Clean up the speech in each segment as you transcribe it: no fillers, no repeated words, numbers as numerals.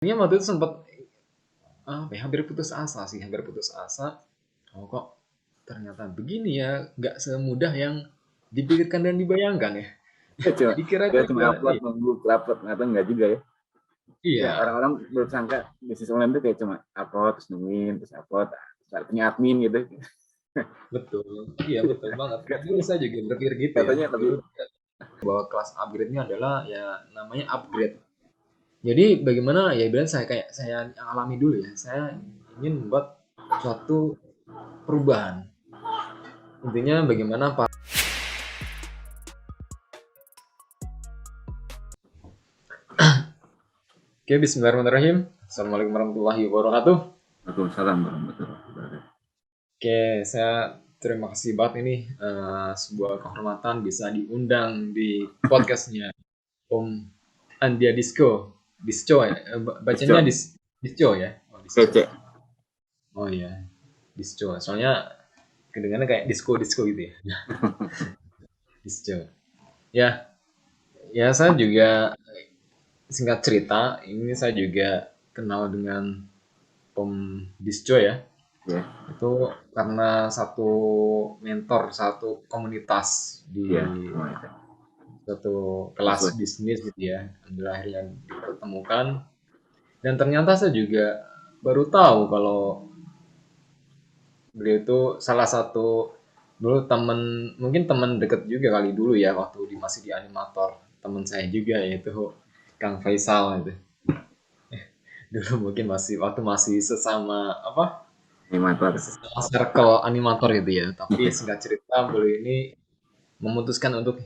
Ini waktu itu sempat apa ya, hampir putus asa sih, hampir putus asa. Oh kok ternyata begini ya, nggak semudah yang dipikirkan dan dibayangkan ya. Cuma Dikira dia cuma juga, upload nunggu upload atau enggak juga ya. Ya iya, orang-orang bersangka bisnis online itu kayak cuma upload terus nungguin terus upload terus punya admin gitu. betul, iya betul banget. Dulu saya juga berpikir gitu ya. Katanya Dulu lebih bahwa kelas upgrade-nya adalah ya namanya upgrade. Jadi bagaimana ya bilang saya kayak saya alami dulu ya. Saya ingin membuat suatu perubahan. Intinya bagaimana Pak. Oke, bismillahirrahmanirrahim. Assalamualaikum warahmatullahi wabarakatuh. Waalaikumsalam warahmatullahi wabarakatuh. Oke, saya terima kasih banget ini sebuah kehormatan bisa diundang di podcastnya Om Andia Disco. Disco ya? Bacanya Disco, Disco ya? Oh, Disco. kece. Oh iya, Disco. Soalnya kedengarannya kayak disco-disco gitu ya. Disco. Ya, ya saya juga singkat cerita, ini saya juga kenal dengan Om Disco ya. Ya, Itu karena satu mentor, satu komunitas di ya, oh, itu. suatu kelas Sesuai. bisnis gitu ya. Alhamdulillah akhirnya dipertemukan. Dan ternyata saya juga baru tahu kalau beliau itu salah satu dulu temen, mungkin temen deket juga kali dulu ya waktu masih di animator. Temen saya juga yaitu Kang Faisal itu. Dulu mungkin masih waktu masih sesama apa? Animator. Sesama circle animator gitu ya. Tapi singkat cerita beliau ini memutuskan untuk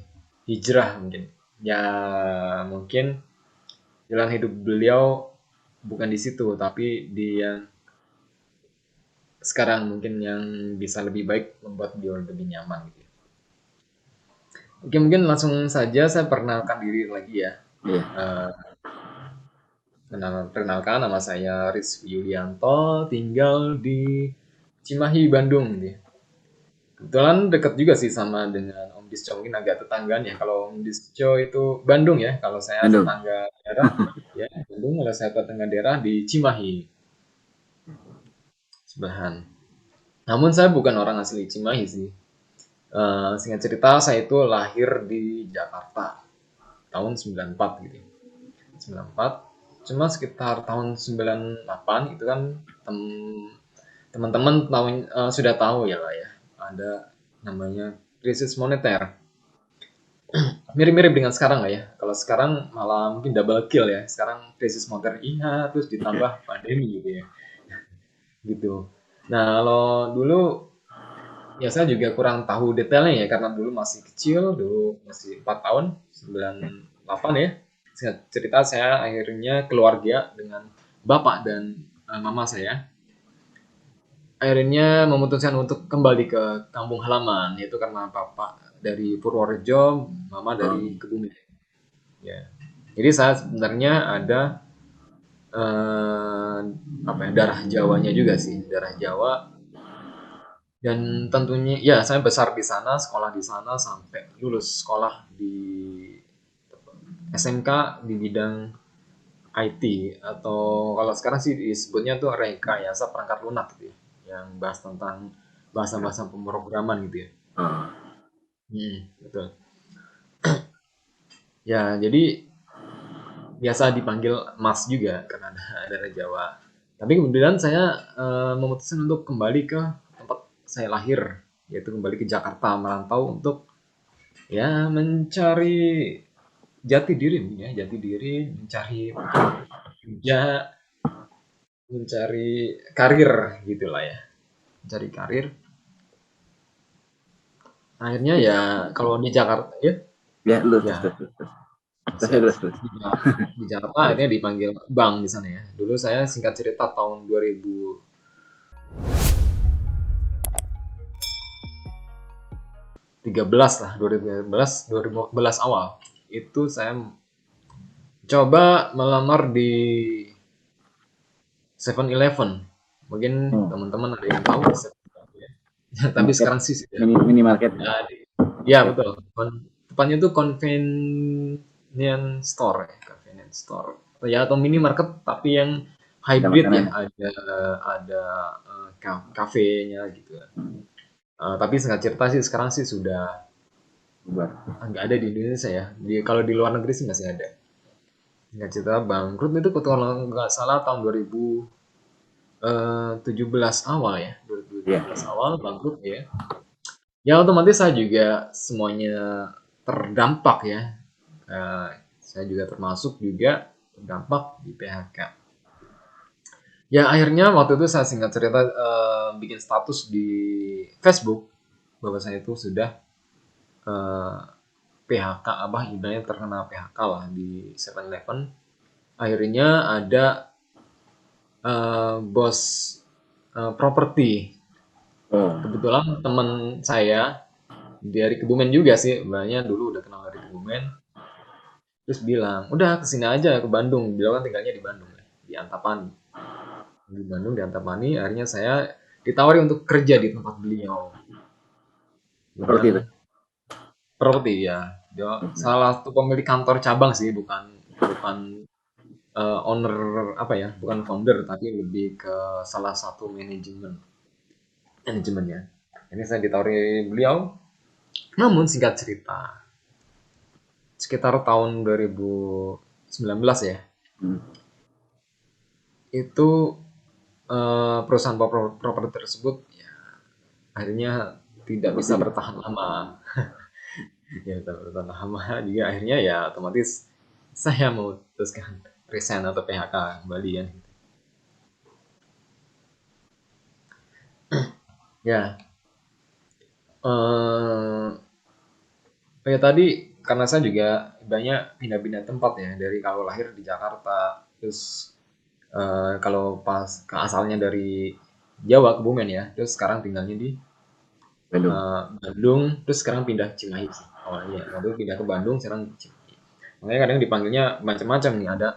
hijrah mungkin. Ya mungkin jalan hidup beliau bukan di situ, tapi di yang sekarang mungkin yang bisa lebih baik membuat beliau lebih nyaman gitu. Oke, mungkin langsung saja saya perkenalkan diri lagi ya. Iya. Eh, Perkenalkan nama saya Rizky Yulianto, tinggal di Cimahi, Bandung gitu ya. Kebetulan dekat juga sih sama dengan Om Disco, mungkin agak tetanggaan ya. Kalau Om Disco itu Bandung ya, kalau saya Bandung. tetangga daerah ya Bandung, kalau saya tetangga daerah di Cimahi, sebelahan. Namun saya bukan orang asli Cimahi sih. Singkat cerita saya itu lahir di Jakarta tahun 94 gitu. 94. Cuma sekitar tahun 98 itu kan teman-teman sudah tahu ya lah ya. Ada namanya krisis moneter. Mirip-mirip dengan sekarang lah ya. Kalau sekarang malah mungkin double kill ya. Sekarang krisis moneter iya terus ditambah pandemi gitu ya. Gitu. Nah, kalau dulu ya saya juga kurang tahu detailnya ya karena dulu masih kecil, dulu masih 4 tahun, 98 ya. Singkat cerita saya akhirnya keluarga dengan bapak dan mama saya akhirnya memutuskan untuk kembali ke kampung halaman yaitu karena bapak dari Purworejo, mama Oh, dari Kebumen. Ya. Jadi saya sebenarnya ada apa ya darah Jawanya juga sih, darah Jawa. Dan tentunya ya saya besar di sana, sekolah di sana sampai lulus sekolah di SMK di bidang IT atau kalau sekarang sih disebutnya tuh rekayasa perangkat lunak gitu ya, yang bahas tentang bahasa-bahasa pemrograman gitu ya. oh. Betul. Ya, jadi biasa dipanggil Mas juga karena ada dari Jawa. Tapi kemudian saya memutuskan untuk kembali ke tempat saya lahir, yaitu kembali ke Jakarta merantau untuk ya mencari jati diri ya, jati diri, mencari mungkin kerja, mencari karir gitulah ya, mencari karir. Akhirnya ya kalau di Jakarta ya, Ya, lu ya terus. Terus siap. terus terus. Di Jakarta Terus. akhirnya dipanggil Bang di sana ya. Dulu saya singkat cerita tahun 2013 lah, 2013, 2014 awal. Itu saya coba melamar di 7-Eleven. Mungkin Oh, teman-teman ada yang tahu 7-Eleven ya. Tapi market sekarang sih sudah minimarket. ya, ya betul. Tepatnya itu convenience store ya, convenience store. ya atau minimarket tapi yang Ada hybrid ya, makanan. ada kafenya gitu. Tapi singkat cerita sih sekarang sih sudah Bubar. nggak ada di Indonesia ya. Kalau di luar negeri sih masih ada. Singkat cerita bangkrut itu kalau nggak salah tahun 2017 awal ya, Iya. 2017 awal bangkrut ya. Ya otomatis saya juga semuanya terdampak ya. Eh, saya juga termasuk juga terdampak di PHK. Ya akhirnya waktu itu saya singkat cerita bikin status di Facebook bahwa saya itu sudah eh, PHK apa ibaratnya terkena PHK lah di 7-Eleven. Akhirnya ada bos properti. Oh, Kebetulan teman saya dari Kebumen juga sih, banyak dulu udah kenal dari Kebumen. Terus bilang, udah kesini aja ke Bandung. Beliau kan tinggalnya di Bandung ya, di Antapani. Di Bandung, di Antapani. Akhirnya saya ditawari untuk kerja di tempat beliau seperti dengan itu. properti ya. Dia salah satu pemilik kantor cabang sih, bukan bukan owner apa ya, bukan founder, tapi lebih ke salah satu manajemennya. Ini saya ditawari beliau. Namun singkat cerita, sekitar tahun 2019 ya, Hmm. itu perusahaan properti tersebut ya, akhirnya tidak Seperti bisa itu. bertahan lama. Ya, tidak bertahan lama juga akhirnya ya otomatis saya memutuskan resign atau PHK kembali kan. Ya, eh ya tadi karena saya juga banyak pindah-pindah tempat ya dari kalau lahir di Jakarta terus kalau pas ke asalnya dari Jawa Kebumen ya terus sekarang tinggalnya di Bandung. Bandung terus sekarang pindah Cimahi sih awalnya waktu itu pindah ke Bandung sekarang Cimahi makanya kadang dipanggilnya macam-macam nih ada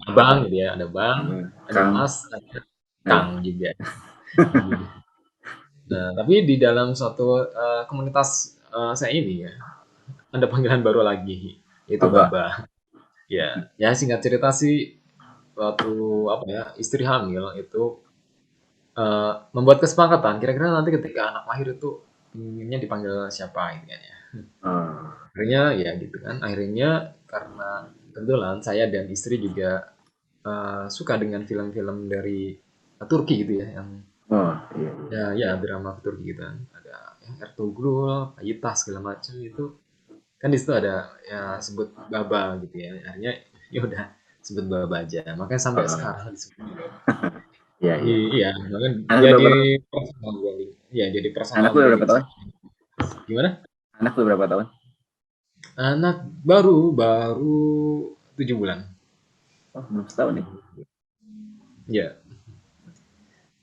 abang gitu ya ada bang ada Kang. mas ada Nah, kang juga gitu. Nah tapi di dalam suatu komunitas saya ini ya ada panggilan baru lagi yaitu apa? baba ya ya singkat cerita sih waktu apa ya istri hamil itu membuat kesepakatan kira-kira nanti ketika anak lahir itu inginnya dipanggil siapa gitu kan ya. Oh, Akhirnya ya gitu kan. Akhirnya karena kebetulan saya dan istri juga suka dengan film-film dari Turki gitu ya yang oh, iya, iya. ya drama Turki gitu kan. Ada ya, Ertugrul, Ayita segala macam itu kan di situ ada ya sebut Baba gitu ya. Akhirnya ya udah sebut Baba aja. Makanya sampai Oh, sekarang disebut Baba. iya, iya. Iya, bahkan Anak udah jadi berapa tahun? personal branding. Iya, jadi personal Anak udah berapa branding tahun? saya. Gimana? Anak udah berapa tahun? Anak baru 7 bulan. Oh, belum setahun nih. Ya,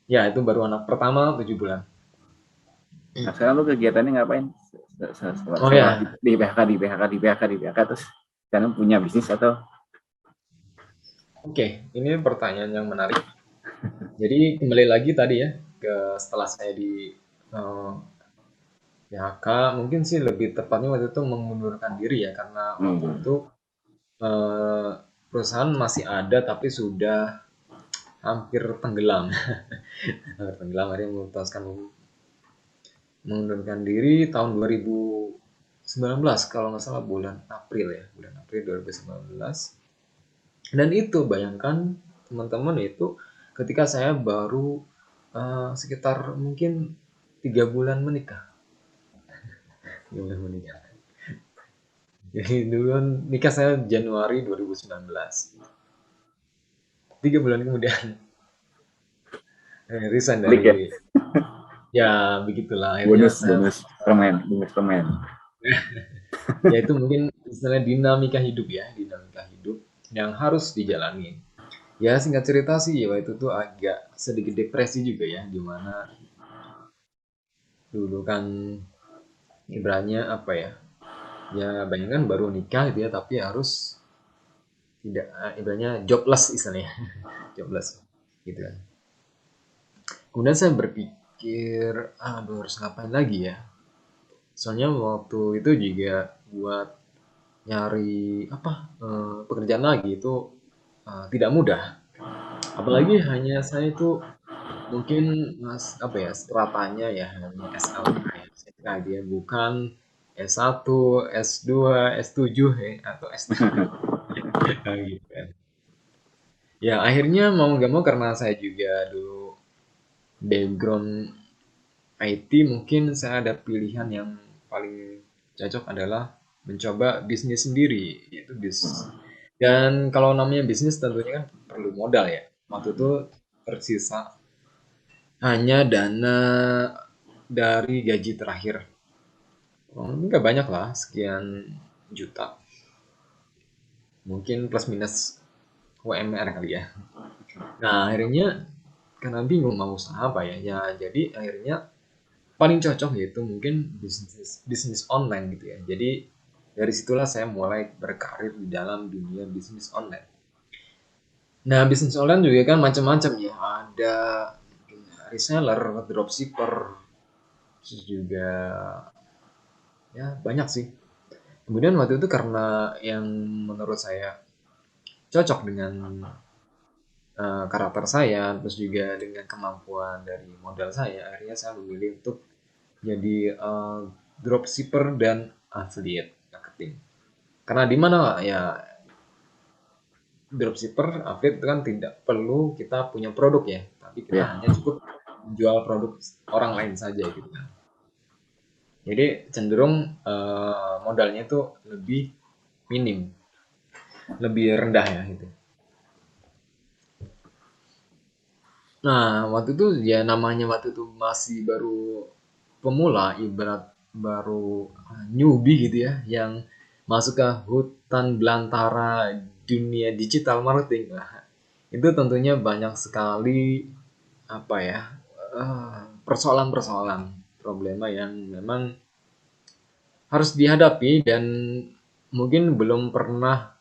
ya itu baru anak pertama 7 bulan. Nah, sekarang lu kegiatannya ngapain? Setelah, Oh setelah ya, di PHK, di PHK, di PHK, di PHK, terus sekarang punya bisnis atau? oke. Ini pertanyaan yang menarik. Jadi kembali lagi tadi ya ke setelah saya di eh, PHK, mungkin sih lebih tepatnya waktu itu mengundurkan diri ya karena waktu Hmm. itu eh, perusahaan masih ada tapi sudah hampir tenggelam. Hampir tenggelam akhirnya memutuskan mengundurkan diri tahun 2019 kalau nggak salah bulan April ya bulan April 2019 dan itu bayangkan teman-teman itu ketika saya baru sekitar mungkin 3 bulan menikah 3 bulan menikah jadi dulu kan nikah saya Januari 2019 3 bulan kemudian resign Klik ya, dari ya begitulah akhirnya bonus, saya bonus permen, bonus permen. ya itu mungkin istilahnya dinamika hidup ya dinamika hidup yang harus dijalani. Ya singkat cerita sih ya itu tuh agak sedikit depresi juga ya gimana dulu kan ibaratnya apa ya ya bayangkan baru nikah gitu ya tapi harus tidak ibaratnya jobless istilahnya jobless gitu kan. Kemudian saya berpikir aduh harus ngapain lagi ya soalnya waktu itu juga buat nyari pekerjaan lagi itu tidak mudah. Apalagi hanya saya itu mungkin stratanya ya hanya SLA ya, SLA dia bukan S1, S2, S7 ya, atau S8 gitu kan. Ya akhirnya mau nggak mau karena saya juga dulu background IT, mungkin saya ada pilihan yang paling cocok adalah mencoba bisnis sendiri, yaitu bisnis. Dan kalau namanya bisnis tentunya kan perlu modal ya. Waktu itu tersisa hanya dana dari gaji terakhir. Nggak banyak lah, sekian juta. Mungkin plus minus UMR kali ya. Nah, akhirnya karena bingung mau usaha apa ya. Ya, jadi akhirnya paling cocok yaitu mungkin bisnis bisnis online gitu ya. Jadi dari situlah saya mulai berkarir di dalam dunia bisnis online. Nah, bisnis online juga kan macam-macam ya. Ada reseller, dropshipper, terus juga ya banyak sih. Kemudian waktu itu karena yang menurut saya cocok dengan karakter saya, terus juga dengan kemampuan dari modal saya, akhirnya saya memilih untuk jadi dropshipper dan affiliate marketing. Karena di mana ya dropshipper, affiliate itu kan tidak perlu kita punya produk ya, tapi kita Ya, hanya cukup menjual produk orang lain saja gitu kan. Jadi cenderung modalnya itu lebih minim, lebih rendah ya gitu. Nah, waktu itu ya namanya waktu itu masih baru pemula, ibarat baru newbie gitu ya, yang masuk ke hutan belantara dunia digital marketing. Nah, itu tentunya banyak sekali apa ya persoalan-persoalan, problema yang memang harus dihadapi dan mungkin belum pernah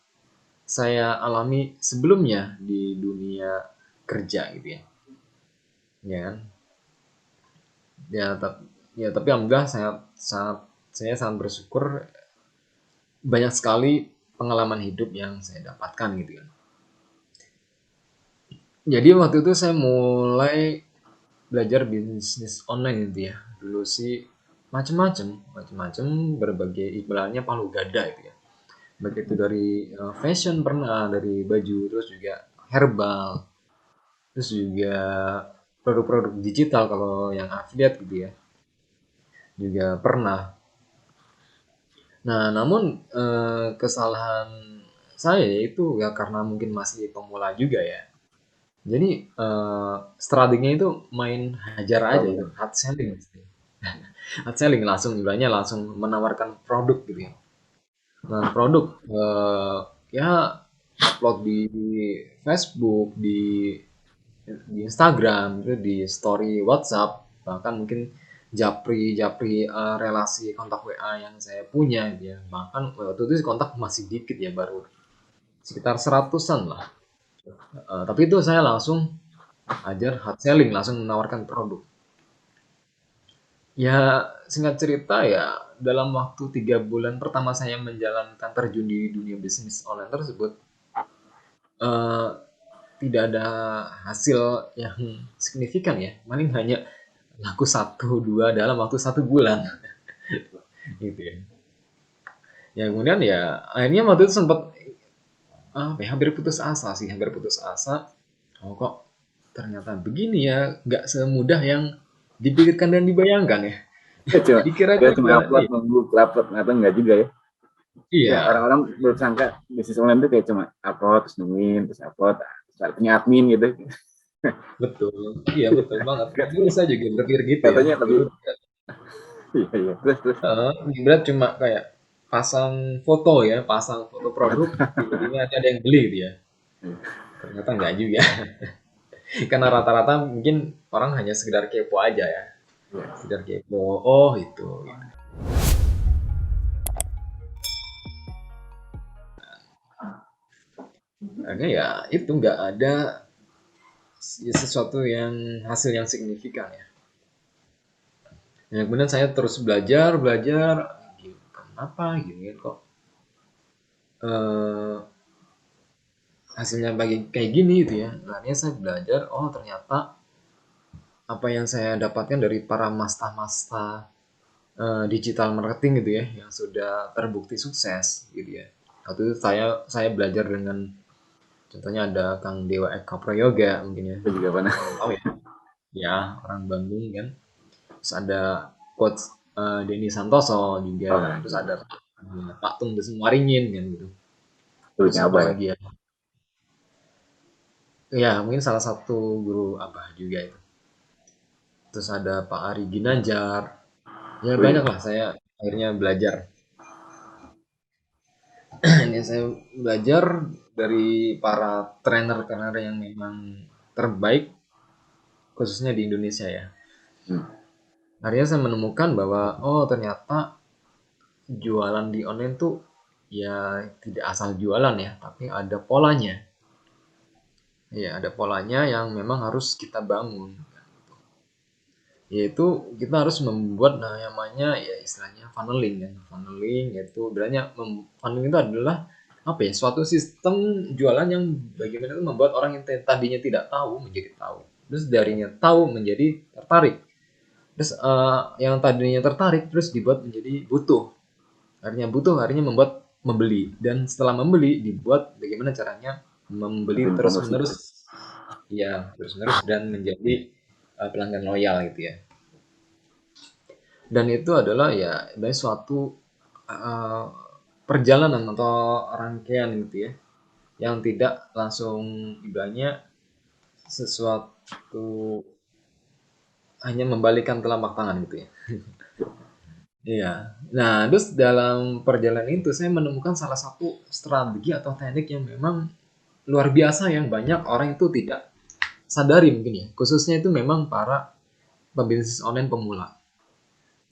saya alami sebelumnya di dunia kerja gitu ya. Ya kan? Ya tapi alhamdulillah saya sangat bersyukur banyak sekali pengalaman hidup yang saya dapatkan gitu kan. Jadi waktu itu saya mulai belajar bisnis online gitu ya. Dulu sih macam-macam berbagai iklannya palu gada itu ya. Baik itu dari fashion pernah, dari baju, terus juga herbal, terus juga produk-produk digital kalau yang affiliate gitu ya. Juga pernah. Nah, namun kesalahan saya itu ya karena mungkin masih pemula juga ya. Jadi strateginya itu main hajar aja itu, problem. hard selling. Hard selling langsung ibaratnya langsung menawarkan produk gitu ya. Nah, produk ya upload di Facebook, di Instagram, itu di story WhatsApp, bahkan mungkin japri relasi kontak WA yang saya punya gitu ya. Bahkan waktu itu kontak masih dikit ya, baru sekitar seratusan lah. Tapi itu saya langsung ajar hard selling, langsung menawarkan produk. Ya singkat cerita ya dalam waktu 3 bulan pertama saya menjalankan terjun di dunia bisnis online tersebut, eh, tidak ada hasil yang signifikan ya. Paling hanya laku satu dua dalam waktu 1 bulan gitu ya. Ya kemudian ya akhirnya waktu itu sempat hampir putus asa sih, hampir putus asa. Oh kok ternyata begini ya, nggak semudah yang dipikirkan dan dibayangkan ya. Cuma Dikira dia cuma juga, upload iya, nunggu upload atau enggak juga ya. Ya iya, orang-orang bersangka bisnis online itu kayak cuma upload terus nungguin terus upload terus punya admin gitu. betul, iya betul banget. Dulu saya juga berpikir gitu ya. Katanya Dulu lebih iya iya terus berat cuma kayak pasang foto ya, pasang foto produk, tiba-tiba ada yang beli gitu ya. Ternyata enggak juga. Karena rata-rata mungkin orang hanya sekedar kepo aja ya. iya. Sekedar kepo, oh itu. Gitu. Karena ya itu nggak ada sesuatu yang hasil yang signifikan ya. Ya kemudian saya terus belajar, belajar. Kenapa gini kok? eh, hasilnya bagi kayak gini gitu ya. Akhirnya saya belajar, oh ternyata apa yang saya dapatkan dari para masta-masta digital marketing gitu ya, yang sudah terbukti sukses gitu ya. Waktu itu saya belajar dengan contohnya ada Kang Dewa Eka Prayoga mungkin ya, Itu juga pernah. tahu ya, ya orang Bandung kan. Terus ada coach Denny Santoso Oh, juga, terus iya. ada Pak Tung Desem Waringin kan gitu. Terus Kulitnya apa apa ya? lagi ya? Ya mungkin salah satu guru apa juga itu. Terus ada Pak Ari Ginanjar. Ya Wih, banyak lah saya akhirnya belajar. Ini saya belajar dari para trainer-trainer yang memang terbaik khususnya di Indonesia ya. hmm, Akhirnya saya menemukan bahwa oh ternyata jualan di online tuh ya tidak asal jualan ya, tapi ada polanya. Ya, ada polanya yang memang harus kita bangun. Yaitu kita harus membuat namanya ya istilahnya funneling kan. Funneling yaitu berarti funneling itu adalah apa ya? Suatu sistem jualan yang bagaimana itu membuat orang yang tadinya tidak tahu menjadi tahu. Terus darinya tahu menjadi tertarik. Terus yang tadinya tertarik terus dibuat menjadi butuh. Artinya butuh artinya membuat membeli dan setelah membeli dibuat bagaimana caranya membeli bikin terus promosi. menerus, ya terus menerus dan menjadi pelanggan loyal gitu ya. Dan itu adalah ya sebenarnya suatu uh, perjalanan atau rangkaian gitu ya yang tidak langsung ibaratnya sesuatu hanya membalikan telapak tangan gitu ya. Iya. Nah, terus dalam perjalanan itu saya menemukan salah satu strategi atau teknik yang memang luar biasa yang banyak orang itu tidak sadari mungkin ya. Khususnya itu memang para pebisnis online pemula.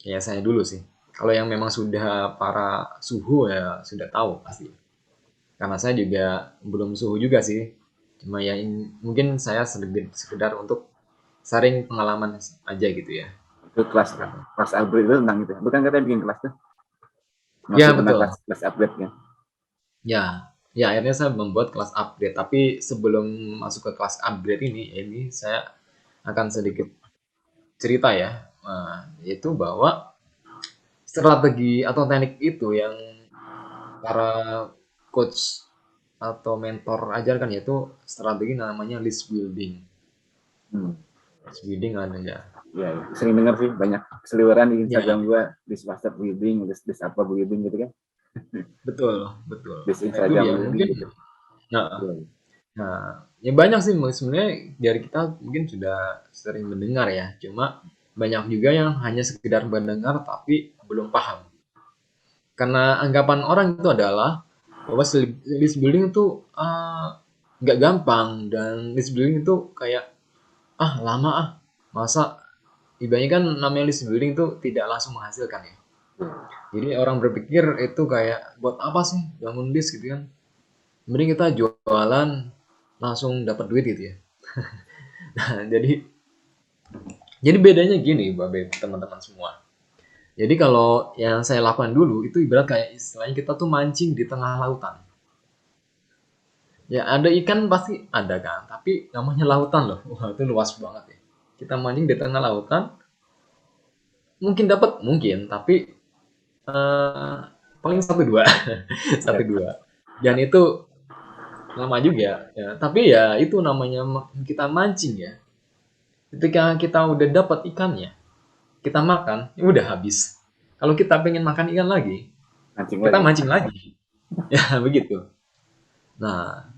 Ya saya dulu sih. Kalau yang memang sudah para suhu ya sudah tahu pasti. Karena saya juga belum suhu juga sih. Cuma ya mungkin saya sekedar untuk sharing pengalaman aja gitu ya. Itu kelas upgrade itu tentang itu. Bukan katanya bikin kelas tuh. Ya Maksud tentang kelas betul. kelas upgrade kan. Ya, ya akhirnya saya membuat kelas upgrade. Tapi sebelum masuk ke kelas upgrade ini saya akan sedikit cerita ya. Yaitu bahwa strategi atau teknik itu yang para coach atau mentor ajarkan yaitu strategi namanya list building. Hmm. List building ada ya. Ya, ya. Sering dengar sih banyak seliweran di Ya, Instagram gua, this master building, this apa building gitu kan. betul, betul. This Nah, itu Instagram dia building mungkin. gitu. Nah, Ya, ya banyak sih sebenarnya dari kita mungkin sudah sering mendengar ya. Cuma banyak juga yang hanya sekedar mendengar tapi belum paham. Karena anggapan orang itu adalah bahwa list building itu nggak gampang dan list building itu kayak lama masa ibaratnya kan namanya list building itu tidak langsung menghasilkan ya. Jadi orang berpikir itu kayak buat apa sih bangun list gitu kan. Mending kita jualan langsung dapat duit gitu ya. Nah, jadi bedanya gini Babe teman-teman semua. Jadi kalau yang saya lakukan dulu itu ibarat kayak istilahnya kita tuh mancing di tengah lautan. Ya ada ikan pasti ada kan, tapi namanya lautan loh. Wah, itu luas banget ya. Kita mancing di tengah lautan, mungkin dapat, mungkin, tapi eh, paling satu dua, satu ya. dua. Dan itu lama juga ya. Tapi ya itu namanya kita mancing ya. Ketika kita udah dapat ikannya, kita makan, ya udah habis. Kalau kita pengen makan ikan lagi, Mancing kita lagi. mancing lagi. Ya begitu. Nah,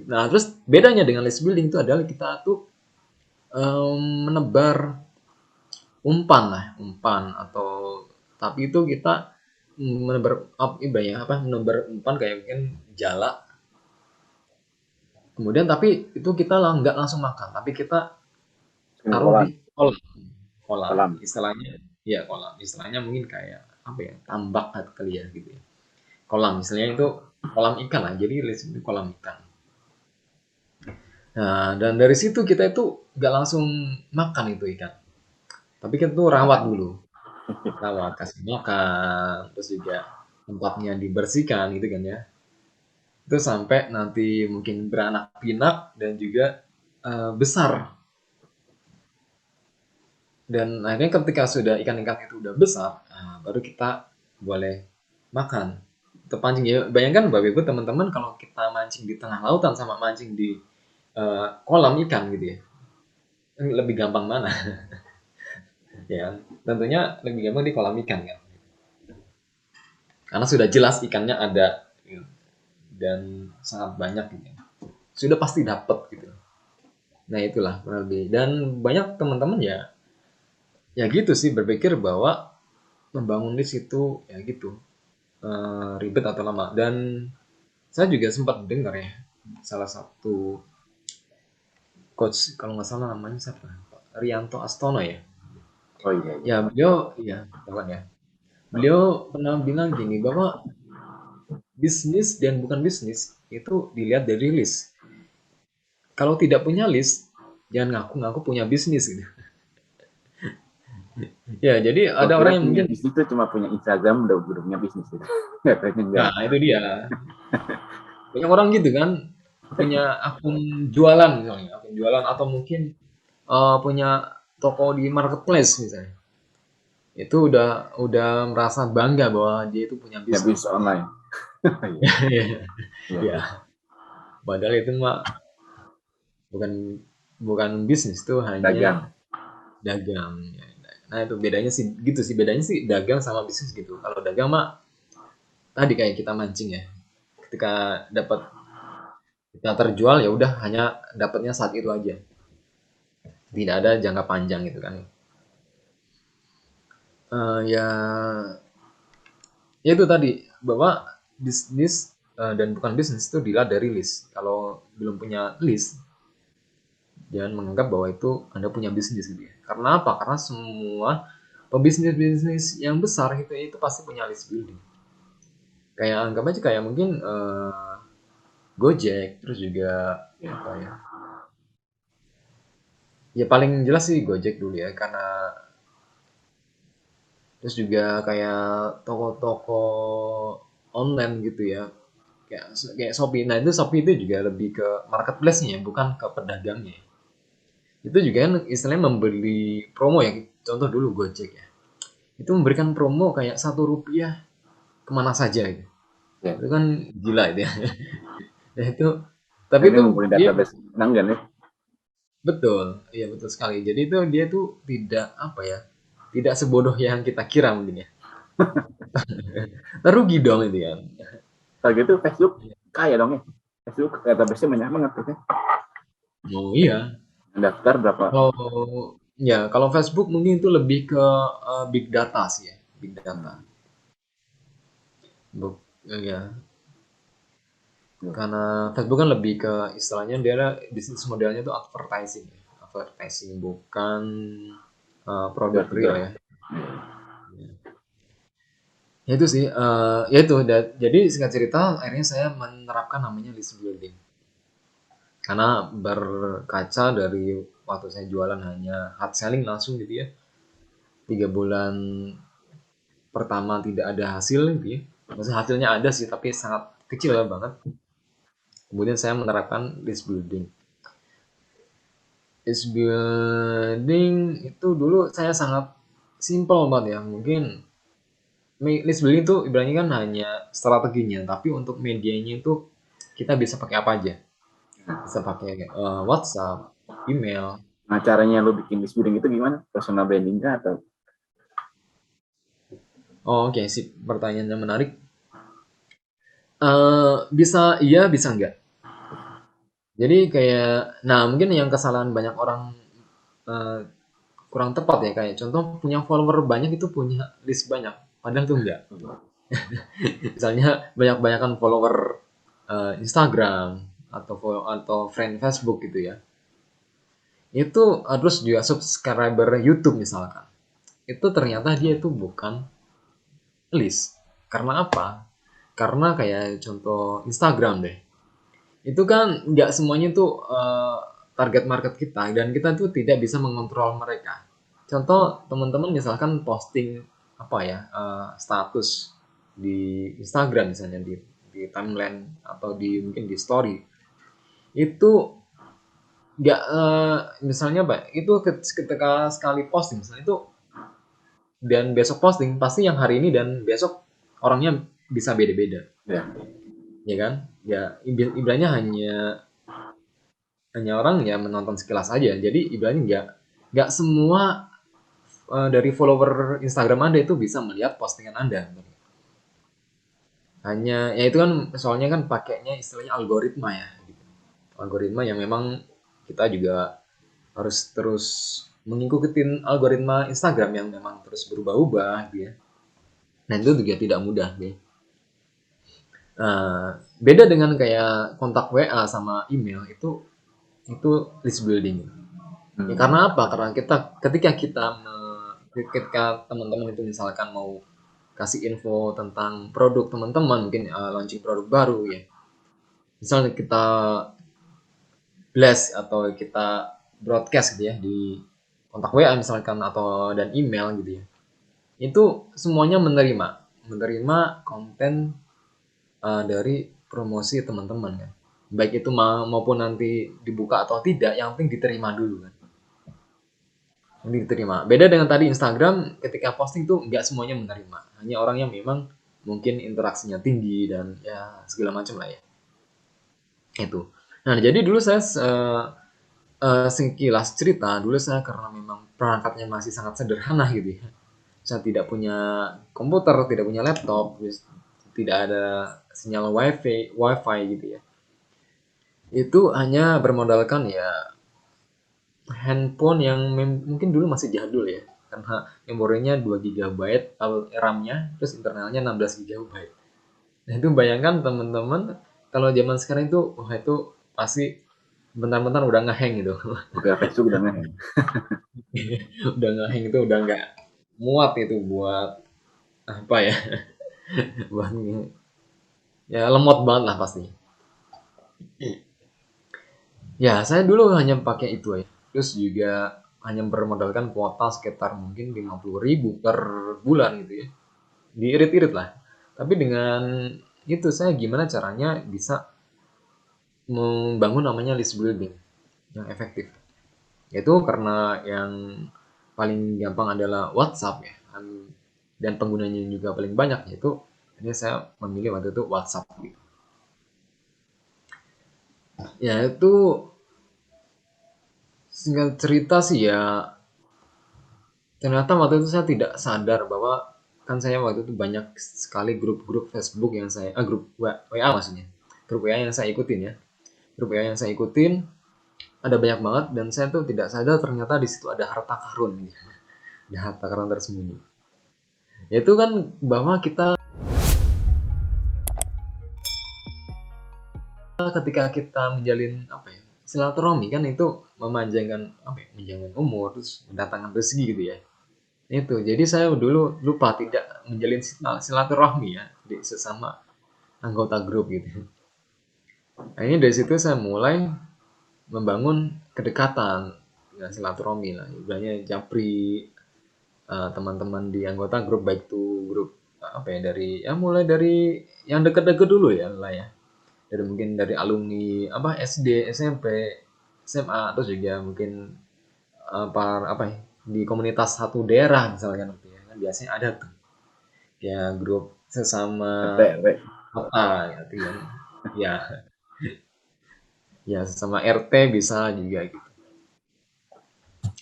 nah terus bedanya dengan list building itu adalah kita tuh menebar umpan lah, umpan atau tapi itu kita menebar ibaratnya apa menebar umpan kayak mungkin jala. Kemudian tapi itu kita lah nggak langsung makan, tapi kita Bikin taruh kolam, di kolam. Kolam, kolam. istilahnya ya kolam. Istilahnya mungkin kayak apa ya? Tambak kali ya gitu ya. Kolam misalnya itu kolam ikan lah. Jadi itu kolam ikan. Nah, dan dari situ kita itu nggak langsung makan itu ikan. Tapi kita tuh rawat Makan. dulu. Rawat, kasih makan, terus juga tempatnya dibersihkan gitu kan ya. itu sampai nanti mungkin beranak pinak dan juga besar. Dan akhirnya ketika sudah ikan-ikan itu udah besar, baru kita boleh makan. Terpancing ya. Bayangkan Bapak Ibu teman-teman kalau kita mancing di tengah lautan sama mancing di kolam ikan gitu ya. Lebih gampang mana? Ya, tentunya lebih gampang di kolam ikan kan. Karena sudah jelas ikannya ada gitu. Dan sangat banyak gitu. Sudah pasti dapat gitu. Nah, itulah kurang lebih. Dan banyak teman-teman ya gitu sih berpikir bahwa membangun list itu ya gitu ribet atau lama. Dan saya juga sempat dengar ya salah satu coach kalau nggak salah namanya siapa, Rianto Astono ya. Oh iya, iya. Ya beliau ya kawan ya. Beliau pernah bilang gini bahwa bisnis dan bukan bisnis itu dilihat dari list. Kalau tidak punya list, jangan ngaku-ngaku punya bisnis gitu. Ya, jadi Kalau ada kira orang yang punya mungkin, bisnis tuh cuma punya Instagram udah punya bisnis gitu. Nggak pengen nah enggak. itu dia. Banyak orang gitu kan, punya akun jualan misalnya, akun jualan atau mungkin punya toko di marketplace misalnya. Itu udah merasa bangga bahwa dia itu punya Ya bisnis. bisnis online. Iya, iya, Ya, iya. padahal itu mah bukan bukan bisnis, itu hanya Dagang. dagang. Nah, itu bedanya sih gitu sih, bedanya sih dagang sama bisnis gitu. Kalau dagang mah tadi kayak kita mancing ya. Ketika dapat kita terjual ya udah hanya dapatnya saat itu aja. Tidak ada jangka panjang gitu kan. Ya, ya itu tadi bahwa bisnis dan bukan bisnis itu dilihat dari list. Kalau belum punya list, jangan menganggap bahwa itu Anda punya bisnis gitu ya. Karena apa? Karena semua pebisnis-bisnis yang besar itu pasti punya list building. Kayak anggap aja kayak mungkin Gojek, terus juga Iya. apa ya? Ya paling jelas sih Gojek dulu ya, karena terus juga kayak toko-toko online gitu ya, kayak Shopee. Nah itu Shopee itu juga lebih ke marketplace-nya ya, bukan ke pedagangnya. Itu juga kan istilahnya membeli promo ya. Contoh dulu Gojek ya. Itu memberikan promo kayak 1 rupiah kemana saja gitu. Iya. Itu kan gila itu ya. Nah, itu Nah, tapi ini itu ngumpulin dia database pelanggan ya. betul, iya betul sekali. Jadi itu dia tuh tidak apa ya, tidak sebodoh yang kita kira mungkin ya. Rugi dong itu ya. Kalau gitu Facebook kaya dong ya. Facebook database-nya banyak banget tuh kan. Oh iya. Daftar berapa? Kalau Facebook mungkin itu lebih ke big data sih ya, big data. Hmm. Ya, Ya. karena Facebook kan lebih ke istilahnya dia bisnis modelnya tuh advertising ya. Advertising bukan produk Door to real door. ya. Ya itu sih, ya itu. Jadi singkat cerita, akhirnya saya menerapkan namanya list building. Karena berkaca dari waktu saya jualan hanya hard selling langsung gitu ya. 3 bulan pertama tidak ada hasil gitu ya. Maksudnya hasilnya ada sih, tapi sangat kecil banget. Kemudian saya menerapkan list building. List building itu dulu saya sangat simple banget ya. Mungkin list building itu ibaratnya kan hanya strateginya, tapi untuk medianya itu kita bisa pakai apa aja. Bisa pakai WhatsApp, email. Nah, caranya lu bikin list building itu gimana? Personal branding kah atau Oh, oke, sih pertanyaannya menarik. Bisa iya, bisa enggak. Jadi kayak, nah mungkin yang kesalahan banyak orang eh, kurang tepat ya, kayak contoh punya follower banyak itu punya list banyak, padahal itu enggak. Misalnya banyak-banyakan follower Instagram atau friend Facebook gitu ya. Itu terus juga subscriber YouTube misalkan. Itu ternyata dia itu bukan list. Karena apa? Karena kayak contoh Instagram deh. Itu kan nggak semuanya tuh target market kita dan kita tuh tidak bisa mengontrol mereka. Contoh teman-teman misalkan posting apa ya status di Instagram misalnya di di timeline atau mungkin di story itu nggak misalnya Pak, itu ketika sekali posting misalnya itu dan besok posting pasti yang hari ini dan besok orangnya bisa beda-beda, Ya. ya kan? Ya ibaratnya hanya orang ya menonton sekilas aja. Jadi ibaratnya nggak semua dari follower Instagram Anda itu bisa melihat postingan Anda. Hanya ya itu kan soalnya kan pakainya istilahnya algoritma ya. Gitu. Algoritma yang memang kita juga harus terus mengikuti algoritma Instagram yang memang terus berubah-ubah gitu ya. Nah itu juga tidak mudah deh. Beda dengan kayak kontak WA sama email itu list building. Ya karena apa? Karena ketika teman-teman itu misalkan mau kasih info tentang produk teman-teman, mungkin launching produk baru ya. Misalnya kita blast atau kita broadcast gitu ya di kontak WA misalkan atau dan email gitu ya. Itu semuanya menerima konten dari promosi teman-teman kan. Baik itu maupun nanti dibuka atau tidak, yang penting diterima dulu kan. Ini diterima. Beda dengan tadi Instagram, ketika posting tuh nggak semuanya menerima. Hanya orang yang memang mungkin interaksinya tinggi dan ya segala macam lah ya. Itu. Nah, jadi dulu saya sekilas cerita, dulu saya karena memang perangkatnya masih sangat sederhana gitu ya. Saya tidak punya komputer, tidak punya laptop, tidak ada sinyal wifi gitu ya. Itu hanya bermodalkan ya handphone yang mungkin dulu masih jadul ya, karena memorinya 2 GB RAM-nya, terus internalnya 16 GB. Nah itu bayangkan teman-teman kalau zaman sekarang itu, wah itu pasti bentar-bentar udah ngeheng gitu. Buka Facebook udah ngeheng. Udah ngeheng itu udah nggak muat itu buat apa ya, buat ya lemot banget lah pasti. Ya saya dulu hanya pakai itu aja. Terus juga hanya bermodalkan kuota sekitar mungkin 50.000 per bulan gitu ya. Diirit-irit lah. Tapi dengan itu saya gimana caranya bisa membangun namanya list building yang efektif. Yaitu karena yang paling gampang adalah WhatsApp ya. Dan penggunanya juga paling banyak, yaitu ini saya memilih waktu itu WhatsApp gitu. Ya itu singkat cerita sih ya, ternyata waktu itu saya tidak sadar bahwa kan saya waktu itu banyak sekali grup-grup Facebook yang grup WA maksudnya, grup WA yang saya ikutin ya, grup WA yang saya ikutin ada banyak banget dan saya tuh tidak sadar ternyata di situ ada harta karun gitu. Ada harta karun tersembunyi, yaitu kan bahwa kita ketika kita menjalin apa ya, silaturahmi kan itu memanjangkan apa ya, menjangan umur terus mendatangkan rezeki gitu ya. Itu jadi saya dulu lupa tidak menjalin silaturahmi ya di sesama anggota grup gitu. Nah, ini dari situ saya mulai membangun kedekatan dengan silaturahmi lah, ibaratnya japri teman-teman di anggota grup, baik itu grup apa ya, dari ya mulai dari yang deket-deket dulu ya lah ya, dari mungkin dari alumni apa SD, SMP, SMA, atau juga mungkin apa ya, di komunitas satu daerah misalkan gitu ya kan biasanya ada tuh ya grup sesama RT, RW. kota gitu kan ya, ya sesama RT bisa juga gitu.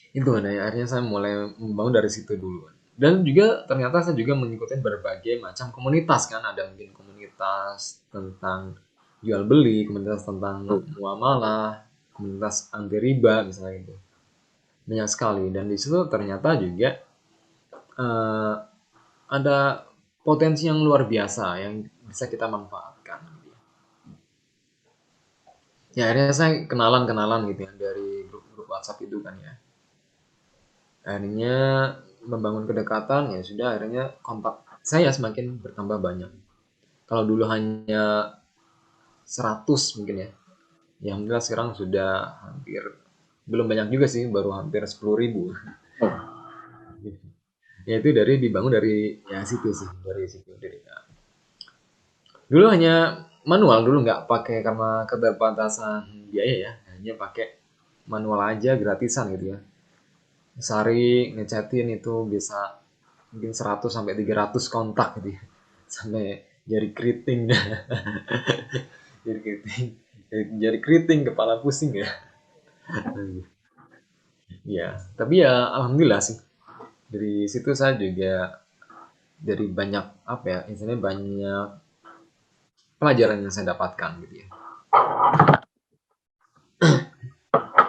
Itu kan ya, akhirnya saya mulai membangun dari situ dulu. Dan juga ternyata saya juga mengikuti berbagai macam komunitas kan, ada mungkin komunitas tentang jual beli, komunitas tentang muamalah, komunitas anti riba misalnya gitu. Banyak sekali dan di situ ternyata juga eh, ada potensi yang luar biasa yang bisa kita manfaatkan. Ya akhirnya saya kenalan-kenalan gitu ya dari grup-grup WhatsApp itu kan ya. Akhirnya membangun kedekatan, ya sudah akhirnya kontak saya semakin bertambah banyak. Kalau dulu hanya 100 mungkin ya. Ya alhamdulillah sekarang sudah hampir, belum banyak juga sih, baru hampir 10.000. Oh, Ya itu dibangun dari ya situ sih, dari situ dari. Dulu hanya manual, dulu nggak pakai karena keterbatasan biaya ya, hanya pakai manual aja gratisan gitu ya. Sehari ngechatin itu bisa mungkin 100 sampai 300 kontak gitu ya. Sampai jari keriting dah. Jari keriting. Jari keriting, kepala pusing ya. Ya, tapi ya alhamdulillah sih. Dari situ saya juga dari banyak apa ya, istilahnya banyak pelajaran yang saya dapatkan gitu ya.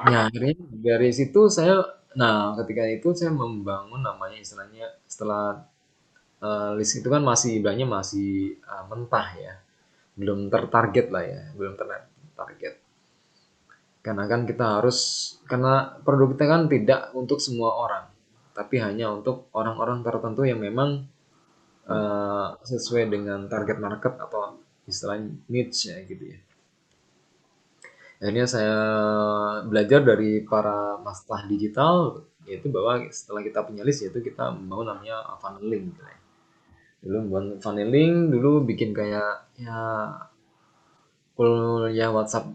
Ya, akhirnya dari situ saya, nah ketika itu saya membangun namanya istilahnya setelah list itu kan masih banyak masih mentah ya, belum tertarget lah ya, belum tertarget. Karena kan kita harus, karena produk kita kan tidak untuk semua orang, tapi hanya untuk orang-orang tertentu yang memang sesuai dengan target market atau istilahnya niche ya gitu ya. Akhirnya saya belajar dari para master digital, yaitu bahwa setelah kita punya list, yaitu kita mau namanya funneling gitu ya. Dulu buat funneling, dulu bikin kayak ya kuliah WhatsApp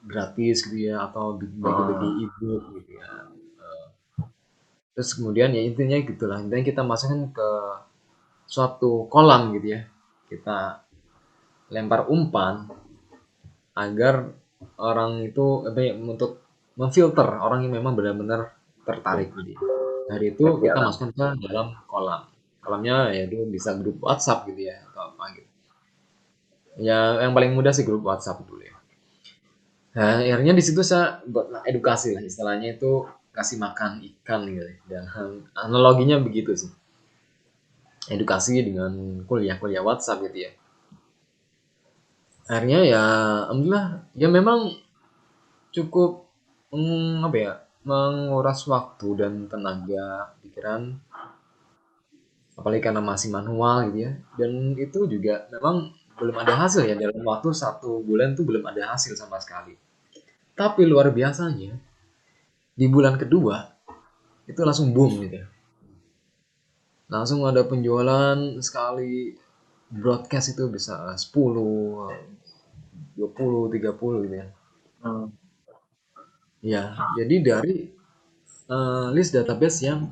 gratis gitu ya, atau bagi-bagi Oh, ebook gitu ya. Terus kemudian ya intinya gitulah, intinya kita masukkan ke suatu kolam gitu ya. Kita lempar umpan agar orang itu apa ya, untuk memfilter orang yang memang benar-benar tertarik oke. gitu. Dari itu Happy kita alam. masukkan ke dalam kolam. Kolamnya ya itu bisa grup WhatsApp gitu ya atau apa gitu. Ya yang paling mudah sih grup WhatsApp dulu ya. Nah, akhirnya di situ saya buat edukasi lah istilahnya itu kasih makan ikan gitu ya. Dan analoginya begitu sih. Edukasi dengan kuliah-kuliah WhatsApp gitu ya. Akhirnya ya alhamdulillah ya memang cukup apa ya, menguras waktu dan tenaga pikiran, apalagi karena masih manual gitu ya. Dan itu juga memang belum ada hasil ya, dalam waktu 1 bulan tuh belum ada hasil sama sekali. Tapi luar biasanya di bulan kedua itu langsung boom gitu ya. Langsung ada penjualan sekali broadcast itu bisa 10, 20, 30 gitu ya. Oh, Ya, jadi dari list database yang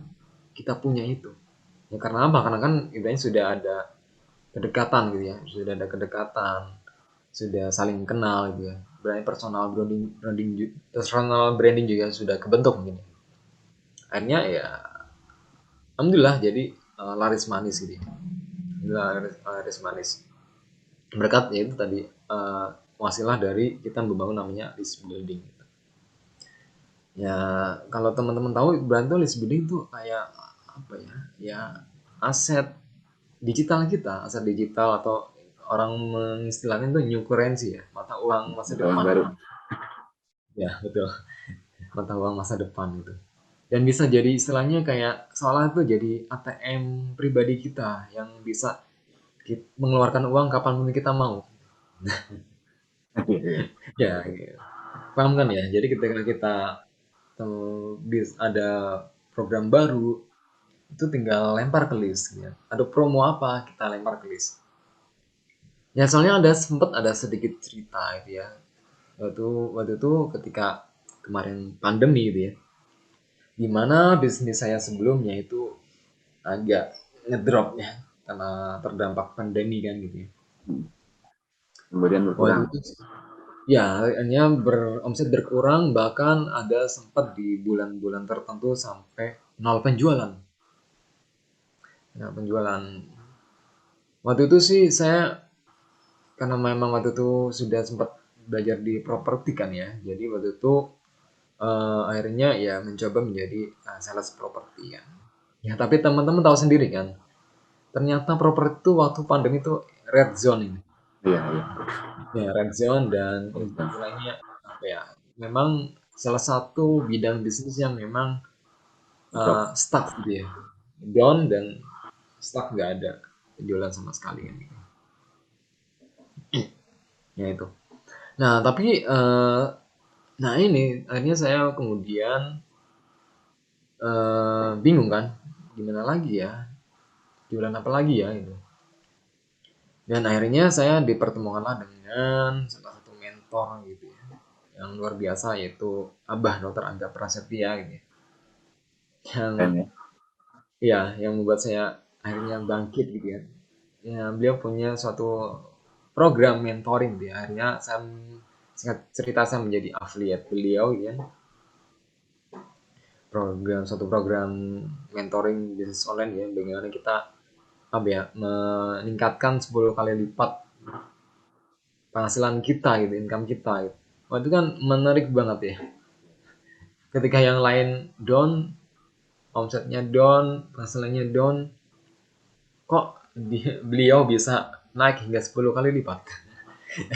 kita punya itu. Ya karena apa? Karena kan intinya sudah ada kedekatan gitu ya, sudah ada kedekatan, sudah saling kenal gitu ya. Berarti personal branding juga sudah kebentuk mungkin. Akhirnya ya alhamdulillah jadi laris manis gitu ya. Laris, laris manis. Berkat ya itu tadi wasilah dari kita membangun namanya list building. Ya kalau teman-teman tahu berarti list building itu kayak apa ya? Ya aset digital kita, aset digital atau orang mengistilahkan itu new currency ya, mata uang masa tahun depan. baru. Ya, betul. Mata uang masa depan itu. Dan bisa jadi istilahnya kayak seolah itu jadi ATM pribadi kita yang bisa mengeluarkan uang kapanpun kita mau. Iya. Ya, gitu. Paham kan ya? Jadi ketika kita ada program baru, itu tinggal lempar ke list. Ya. Ada promo apa, kita lempar ke list. Ya soalnya ada sempat ada sedikit cerita itu ya. Waktu itu ketika kemarin pandemi gitu ya. Di mana bisnis saya sebelumnya itu agak ngedrop ya karena terdampak pandemi kan gitu ya. Kemudian Waktu berkurang. itu ya hanya omset berkurang, bahkan ada sempat di bulan-bulan tertentu sampai nol penjualan. Nol penjualan. Waktu itu sih saya karena memang waktu itu sudah sempat belajar di properti kan ya. Jadi waktu itu akhirnya ya mencoba menjadi sales properti kan. Ya tapi teman-teman tahu sendiri kan, ternyata properti itu waktu pandemi itu red zone ini. Iya, iya. Ya red zone dan Betul. istilahnya apa ya, memang salah satu bidang bisnis yang memang Drop. stuck gitu ya, down dan stuck, nggak ada penjualan sama sekali kan gitu. Ya itu. Nah tapi nah ini akhirnya saya kemudian bingung kan, gimana lagi ya, jualan apa lagi ya itu. Dan akhirnya saya dipertemukanlah dengan salah satu mentor gitu ya, yang luar biasa, yaitu Abah Dr. Angga Prasetya gitu ya. Yang Keren ya. ya yang membuat saya akhirnya bangkit gitu ya. Ya, beliau punya suatu program mentoring gitu ya. Akhirnya saya, singkat cerita, saya menjadi affiliate beliau gitu ya. Satu program mentoring bisnis online ya, bagaimana kita apa ya, meningkatkan 10 kali lipat penghasilan kita gitu, income kita gitu. Wah, itu kan menarik banget ya. Ketika yang lain down, omsetnya down, penghasilannya down, kok beliau bisa naik hingga 10 kali lipat.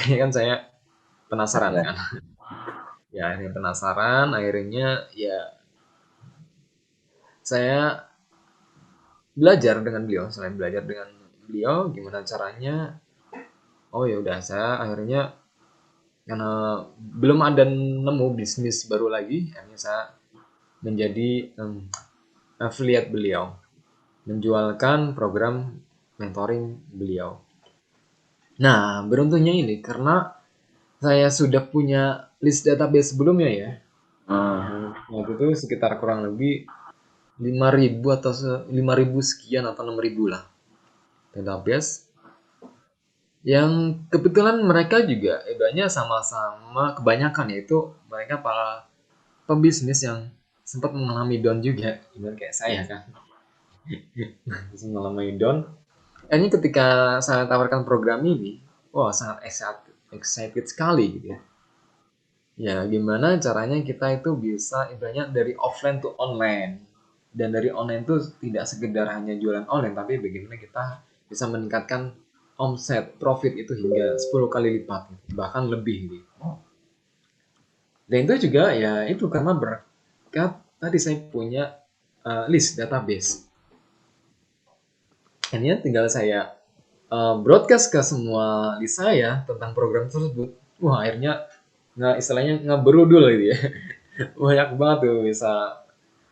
Ini kan saya penasaran Keren. kan. Ya, akhirnya penasaran, akhirnya ya saya belajar dengan beliau. Selain belajar dengan beliau gimana caranya, oh ya udah, saya akhirnya karena belum ada nemu bisnis baru lagi, akhirnya saya menjadi affiliate beliau, menjualkan program mentoring beliau. Nah, beruntungnya ini karena saya sudah punya list database sebelumnya ya. Oh, Yang waktu itu sekitar kurang lebih 5.000 atau 5.000 sekian atau 6.000 lah database, yang kebetulan mereka juga ibaratnya sama-sama, kebanyakan yaitu mereka para pembisnis yang sempat mengalami down juga, ibarat kayak saya kan. Mengalami down. Ini ketika saya tawarkan program ini, wah sangat excited sekali gitu ya. Ya, gimana caranya kita itu bisa ibaratnya dari offline to online. Dan dari online itu tidak sekedar hanya jualan online, tapi bagaimana kita bisa meningkatkan omset, profit itu hingga 10 kali lipat, bahkan lebih gitu. Dan itu juga ya itu karena berkat tadi saya punya list database. Akhirnya tinggal saya broadcast ke semua list saya tentang program tersebut. Wah, akhirnya nggak, istilahnya nggak berudul gitu ya. Banyak banget tuh, bisa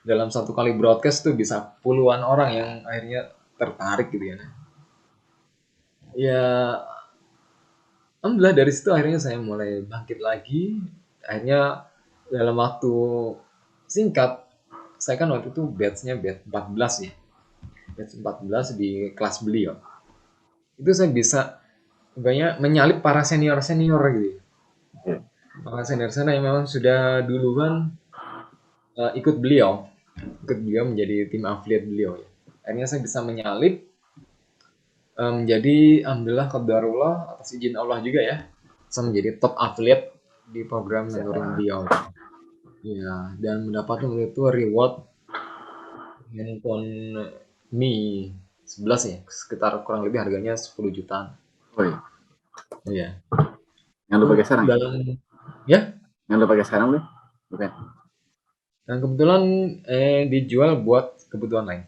dalam satu kali broadcast tuh bisa puluhan orang yang akhirnya tertarik gitu ya. Ya, alhamdulillah dari situ akhirnya saya mulai bangkit lagi. Akhirnya dalam waktu singkat, saya kan waktu itu batch-nya batch 14 ya. Batch 14 di kelas beliau. Itu saya bisa banyak menyalip para senior-senior gitu. oke. Para senior sana yang memang sudah duluan ikut beliau menjadi tim affiliate beliau ya. Akhirnya saya bisa menyalip, menjadi alhamdulillah qadarullah atas izin Allah juga ya. Saya menjadi top affiliate di program mentoring Siap. beliau. Ya, dan mendapatkan waktu itu reward handphone Mi 11 ya, sekitar kurang lebih harganya 10 jutaan. Oh iya. Iya. Yang lu Itu pakai sekarang? dalam ya, Yang lu pakai sekarang lu? Bukan. dan kebetulan dijual buat kebutuhan lain,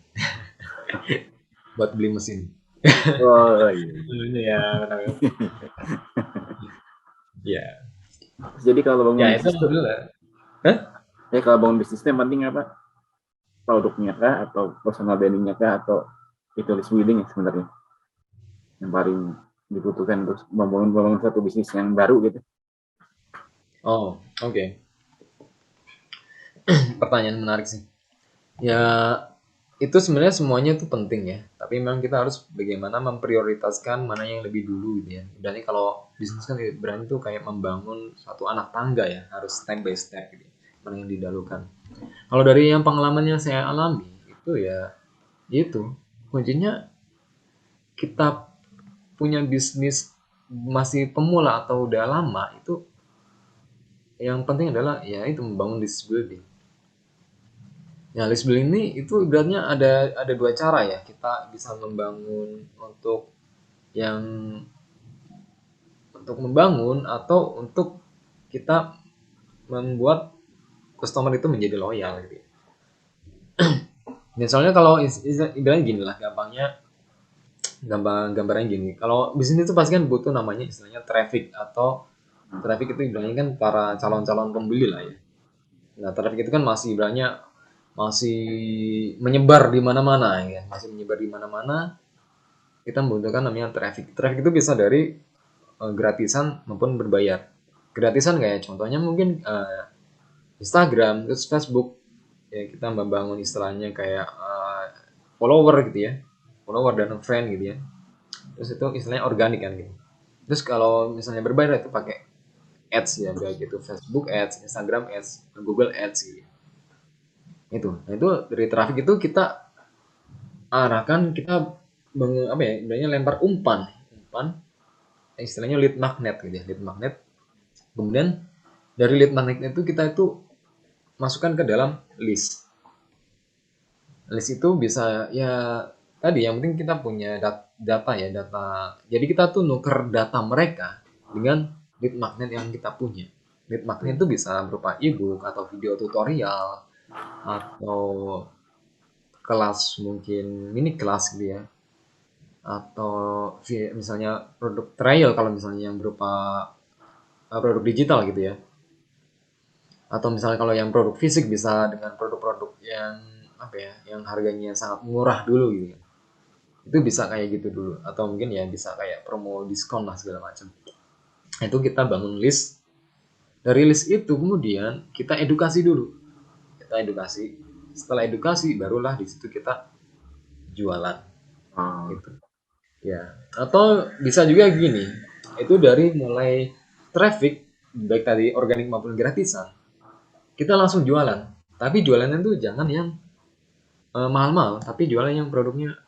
buat beli mesin. Oh iya. Ini ya, benar. Ya. Jadi kalau Ya bangun itu bisnis tuh, alhamdulillah. Hah? kalau bangun bisnis tuh yang penting apa? Produknya kah atau personal brandingnya kah atau itu list building ya sebenarnya yang paling dibutuhkan untuk membangun satu bisnis yang baru gitu. Oh, oke. Pertanyaan menarik sih. Ya, itu sebenarnya semuanya itu penting ya. Tapi memang kita harus bagaimana memprioritaskan mana yang lebih dulu gitu ya. Dan ini kalau bisnis kan berarti itu kayak membangun satu anak tangga ya, harus step by step gitu. Mana yang didahulukan. Kalau dari yang pengalaman yang saya alami itu ya itu kuncinya, kita punya bisnis masih pemula atau udah lama, itu yang penting adalah ya itu membangun list building. Ya, list building ini itu ibaratnya ada dua cara ya. Kita bisa membangun yang untuk membangun atau untuk kita membuat customer itu menjadi loyal gitu ya. Misalnya kalau ibaratnya gini lah, gambarnya gini. Kalau bisnis itu pasti kan butuh namanya istilahnya traffic, atau traffic itu ibaratnya kan para calon-calon pembeli lah ya. Nah, traffic itu kan masih ibaratnya masih menyebar di mana-mana ya, masih menyebar di mana-mana. kita membutuhkan namanya traffic. Traffic itu bisa dari gratisan maupun berbayar. Gratisan kayak contohnya mungkin Instagram, terus Facebook. Ya kita membangun istilahnya kayak follower gitu ya, follower dan friend gitu ya. Terus itu istilahnya organik kan gitu. Terus kalau misalnya berbayar itu pakai ads ya, baik itu Facebook ads, Instagram ads, Google ads gitu. Nah itu dari traffic itu kita arahkan, kita apa ya, istilahnya lempar umpan, istilahnya lead magnet gitu ya, lead magnet. Kemudian dari lead magnet itu kita itu masukkan ke dalam list. List itu bisa ya tadi yang penting kita punya data ya, data. Jadi kita tuh nuker data mereka dengan lead magnet yang kita punya. Lead magnet itu bisa berupa ebook atau video tutorial atau kelas, mungkin mini kelas gitu ya, atau misalnya produk trial kalau misalnya yang berupa produk digital gitu ya, atau misalnya kalau yang produk fisik bisa dengan produk-produk yang apa ya, yang harganya sangat murah dulu gitu ya. Itu bisa kayak gitu dulu, atau mungkin ya bisa kayak promo diskon lah segala macam. Itu kita bangun list. Dari list itu kemudian kita edukasi dulu, kita edukasi. Setelah edukasi barulah di situ kita jualan gitu ya. Atau bisa juga gini, itu dari mulai traffic baik tadi organik maupun gratisan, kita langsung jualan. Tapi jualannya tuh jangan yang mahal-mahal, tapi jualan yang produknya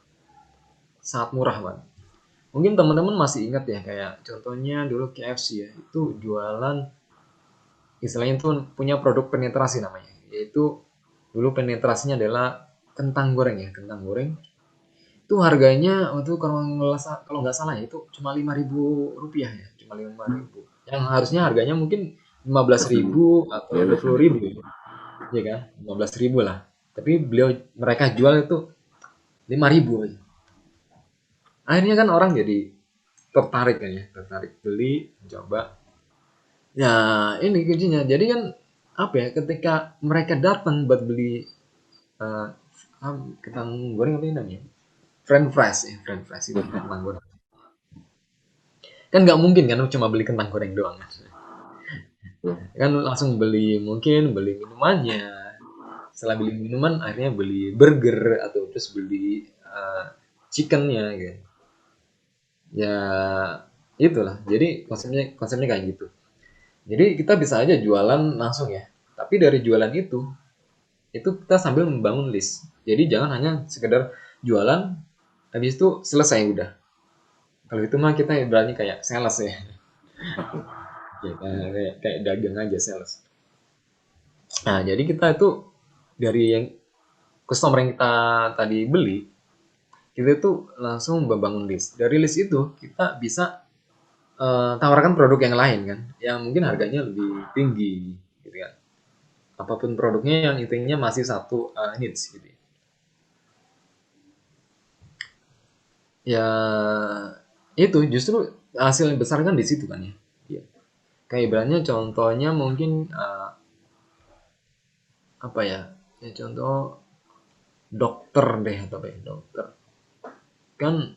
sangat murah, Bang. Mungkin teman-teman masih ingat ya, kayak contohnya dulu KFC ya, itu jualan istilahnya itu punya produk penetrasi namanya, yaitu dulu penetrasinya adalah kentang goreng ya, kentang goreng. Itu harganya waktu kalau nggak salah ya, itu cuma 5.000 rupiah ya, cuma 5.000. Yang harusnya harganya mungkin 15.000 atau Ya, 20.000 ya kan, 15.000 lah. Tapi mereka jual itu 5.000 aja. Akhirnya kan orang jadi tertarik kan ya, tertarik beli, coba. Ya ini kuncinya. Jadi kan apa ya, ketika mereka datang buat beli eh, kentang goreng apa ini namanya? French fries ya, French fries itu kentang goreng. Kan nggak mungkin kan cuma beli kentang goreng doang kan. Kan langsung beli minumannya. Setelah beli minuman akhirnya beli burger atau terus beli chickennya gitu. Ya itulah. Jadi konsepnya konsepnya kayak gitu. Jadi kita bisa aja jualan langsung ya. Tapi dari jualan itu kita sambil membangun list. Jadi jangan hanya sekedar jualan habis itu selesai udah. Kalau itu mah kita berani kayak sales ya. Ya, kayak dagang aja sales. Nah, jadi kita itu dari yang customer yang kita tadi beli, kita itu langsung membangun list. Dari list itu kita bisa tawarkan produk yang lain kan, yang mungkin harganya lebih tinggi, gitu kan. Apapun produknya yang intinya masih satu needs gitu. Ya itu justru hasil yang besar kan di situ kan ya. Ya. Kayak ibaratnya contohnya mungkin apa ya? Ya contoh dokter deh, atau apa ya, dokter kan